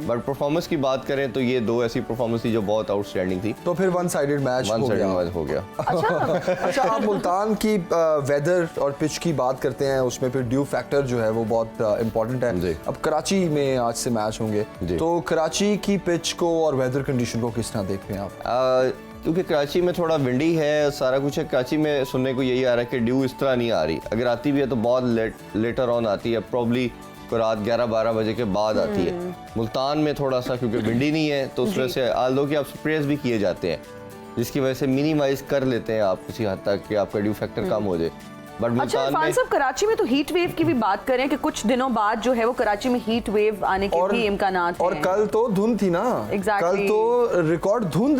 बट परफॉर्मेंस की बात करें तो ये 2 ऐसी परफॉर्मेंस थी जो बहुत आउटस्टैंडिंग थी। तो फिर वन साइडेड मैच हो गया। अच्छा, आप मुल्तान की वेदर और पिच की बात करते हैं, उसमें फिर ड्यू फैक्टर जो है वो बहुत इंपॉर्टेंट है। अब कराची में आज से मैच होंगे, तो कराची की पिच को और वेदर कंडीशन को किस तरह देख रहे हैं आप? क्योंकि कराची में थोड़ा विंडी है, सारा कुछ है। कराची में सुनने को यही आ रहा है कि ड्यू इस तरह नहीं आ रही, अगर आती भी है तो बहुत लेटर ऑन आती है, प्रॉब्ली रात 11-12 बजे के बाद आती है। मुल्तान में थोड़ा सा क्योंकि विंडी नहीं है, तो उस वजह से आल्दो कि आप स्प्रेज भी किए जाते हैं, जिसकी वजह से मिनिमाइज कर लेते हैं आप किसी हद तक कि आपका ड्यू फैक्टर कम हो जाए। अच्छा इरफान साहब, कराची में तो हीट वेव की भी बात करें कि कुछ दिनों बाद जो है वो कराची में हीट वेव आने के भी इम्कानात हैं। और कल तो धुंध थी ना, कल तो रिकॉर्ड धुंध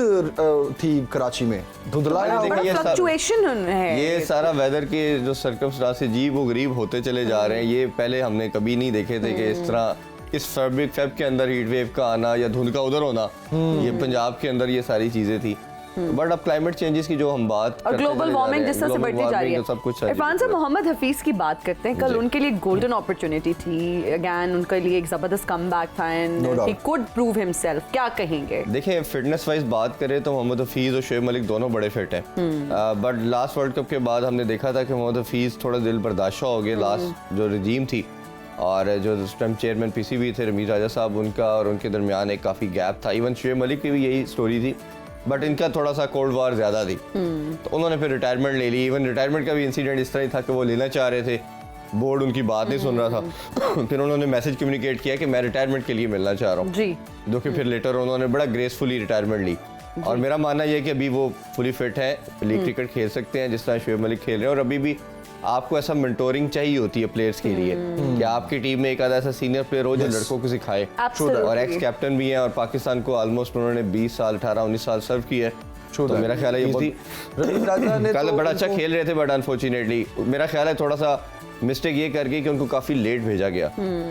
थी कराची में, धुंधला फ्लक्चुएशन है। ये सारा वेदर के जो सर्कमस्टांस अजीब व गरीब होते चले जा रहे हैं, ये पहले हमने कभी नहीं देखे थे कि इस तरह इस फेब के अंदर हीट वेव का आना या धुंध का उधर होना। ये पंजाब के अंदर ये सारी चीजें थी। बट अब क्लाइमेट चेंजेस की जो हम बात और ग्लोबल वार्मिंग जिस तरह से बढ़ती जा रही है, सब कुछ। इरफान साहब, मोहम्मद हफीज की बात करते हैं। कल उनके लिए गोल्डन अपॉर्चुनिटी थी, अगेन उनके लिए एक जबरदस्त कमबैक था and he could prove himself. क्या कहेंगे? देखिए, फिटनेस वाइज बात करें तो मोहम्मद हफीज और शोएब मलिक दोनों बड़े फिट हैं। बट लास्ट वर्ल्ड कप के बाद हमने देखा था कि मोहम्मद हफीज थोड़ा दिल बर्दाश्त हो गए। लास्ट जो रजीम थी और जो उस टाइम चेयरमैन PCB थे रमीज राजा साहब, उनका और उनके दरमियान एक काफ़ी गैप था। इवन शोएब मलिक की भी यही स्टोरी थी, बट इनका थोड़ा सा कोल्ड वार ज़्यादा थी, तो उन्होंने फिर रिटायरमेंट ले ली। इवन रिटायरमेंट का भी इंसिडेंट इस तरह था कि वो लेना चाह रहे थे, बोर्ड उनकी बात नहीं सुन रहा था। फिर उन्होंने मैसेज कम्युनिकेट किया कि मैं रिटायरमेंट के लिए मिलना चाह रहा हूँ, जो कि फिर लेटर उन्होंने बड़ा ग्रेसफुली रिटायरमेंट ली। और मेरा मानना यह है कि अभी वो फुली फिट है, लीग क्रिकेट खेल सकते हैं जिस तरह शोएब मलिक खेल रहे हैं। और अभी भी आपको ऐसा मेंटोरिंग चाहिए होती है प्लेयर्स के लिए कि आपकी टीम में एक आधा ऐसा सीनियर प्लेयर हो जो लड़कों को सिखाए। और एक्स कैप्टन भी हैं और पाकिस्तान को ऑलमोस्ट उन्होंने 20 साल 18-19 साल सर्व किया है। तो मेरा ख्याल है ये कल बड़ा अच्छा खेल रहे थे, बट अनफॉर्चुनेटली मेरा ख्याल है थोड़ा सा मिस्टेक ये कर गई कि उनको काफी लेट भेजा गया।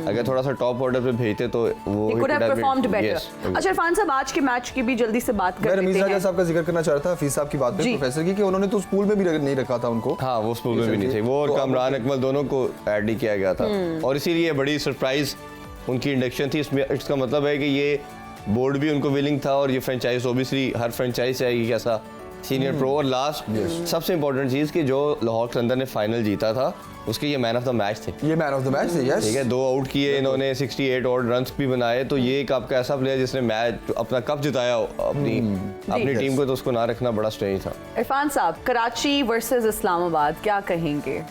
अगर थोड़ा सा टॉप ऑर्डर पे भेजते तो वो अच्छा इरफान साहब, आज के मैच की भी जल्दी से बात कर लेते हैं। रमीज राजा साहब का जिक्र करना चाह रहा था हफीज साहब की बात पे, प्रोफेसर की, कि उन्होंने तो स्कूल में भी नहीं रखा था उनको। हाँ, वो स्कूल में भी नहीं थे, वो और कामरान अकमल दोनों को ऐड नहीं किया गया था। और इसीलिए बड़ी सरप्राइज उनकी इंडक्शन थी। इसका मतलब है कि ये बोर्ड भी उनको विलिंग था और ये फ्रेंचाइज, ऑब्वियसली हर फ्रेंचाइज चाहेगी ऐसा सीनियर प्रो। और लास्ट सबसे इंपॉर्टेंट चीज़ कि जो लाहौर कलंदर ने फाइनल जीता था उसके ये मैन ऑफ द मैच थे। ये मैन ऑफ द मैच थे, यस। ठीक है, 2 आउट किए इन्होंने, 68 और रन्स भी बनाए, तो ये एक आपका ऐसा प्लेयर जिसने मैच अपना कप जिताया अपनी टीम को, तो उसको ना रखना बड़ा स्ट्रेंज था। इरफान साहब, कराची वर्सेस इस्लामाबाद क्या कहेंगे?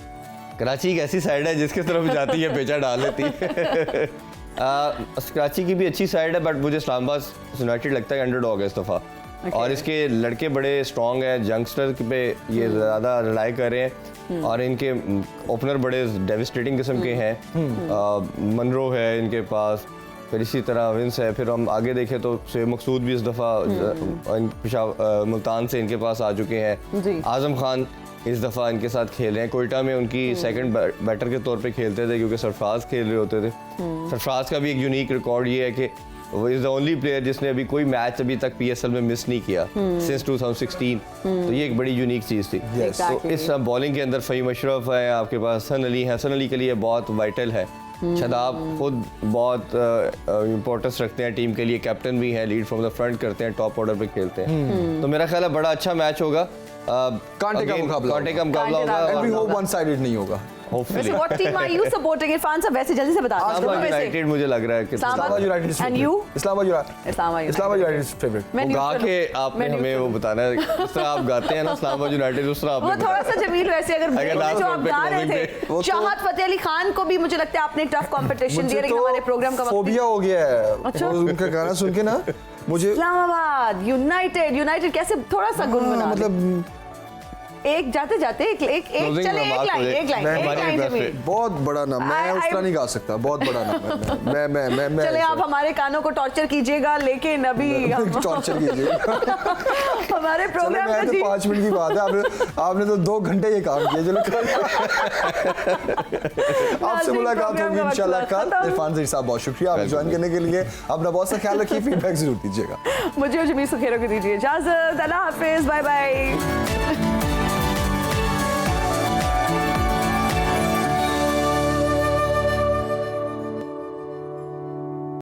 कराची एक ऐसी साइड है जिसकी तरफ जाती है पेचा डाल लेती है। कराची की भी अच्छी साइड है, बट मुझे इस्लामाबाद यूनाइटेड लगता है अंडरडॉग है इस दफ़ा। और इसके लड़के बड़े स्ट्रॉन्ग हैं, यंगस्टर पे ये ज़्यादा रिलाई कर रहे हैं, और इनके ओपनर बड़े डेविस्टेटिंग किस्म के हैं। मनरो है इनके पास, फिर इसी तरह विंस है, फिर हम आगे देखें तो शेख मकसूद भी इस दफ़ा मुल्तान से इनके पास आ चुके हैं। आजम खान इस दफ़ा इनके साथ खेल रहे हैं। कोयटा में उनकी सेकंड बैटर के तौर पे खेलते थे क्योंकि सरफराज खेल रहे होते थे। सरफराज का भी एक यूनिक रिकॉर्ड ये है कि वो इज़ द ओनली प्लेयर जिसने अभी कोई मैच अभी तक PSL में मिस नहीं किया सिंस 2016। तो ये एक बड़ी यूनिक चीज़ थी। तो इस बॉलिंग के अंदर फ़हीम अशरफ है, आपके पास हसन अली है। हसन अली के लिए बहुत वाइटल है। शदाब खुद बहुत इम्पोर्टेंस रखते हैं टीम के लिए, कैप्टन भी हैं, लीड फ्रॉम द फ्रंट करते हैं, टॉप ऑर्डर पे खेलते हैं। तो मेरा ख्याल है बड़ा अच्छा मैच होगा। कांटे का मुकाबला होगा, and we hope one sided नहीं होगा। वैसे what team are you supporting? Irfan साहब वैसे जल्दी से बता दो। इस्लामाबाद यूनाइटेड मुझे लग रहा है कि Islamabad United is And you? Islamabad United is favourite. मैं गा के आपने हमें वो बताना है, जिस तरह आप गाते हैं ना इस्लामाबाद यूनाइटेड, उस तरह वो आपने थोड़ा सा जमील वैसे अगर लास्ट जो आप राउंड पे गा रहे closing थे, वो तो- चाहत फतेह अली खान को भी मुझे लगता है आपने टफ कंपटीशन दिया, लेकिन हमारे प्रोग्राम का वक्त फोबिया हो गया है। अच्छा। और उनका गाना सुन के ना मुझे इस्लामाबाद यूनाइटेड कैसे थोड़ा सा गुनगुना, मतलब एक जाते जाते एक Closing चले में बात हो जाए। एक लाइन हमारी request जमील। पे। बहुत बड़ा नाम, मैं उस तरह नहीं गा सकता, बहुत बड़ा नाम है। मैं चले आप हमारे कानों को टॉर्चर कीजिएगा, लेकिन अभी टॉर्चर कीजिए। हमारे प्रोग्राम मैं का तो जी 5 मिनट की बात है, आपने तो 2 घंटे ये काम किया। चलो आपसे मुलाकात होगी इंशाल्लाह कल। इरफान ज़हीर साहब बहुत शुक्रिया आप ज्वाइन करने के लिए। अपना बहुत सा ख्याल रखिए, फीडबैक जरूर दीजिएगा। मुझे और जमील सुखेरो को दीजिए इजाजत। अल्लाह हाफिज, बाय बाय।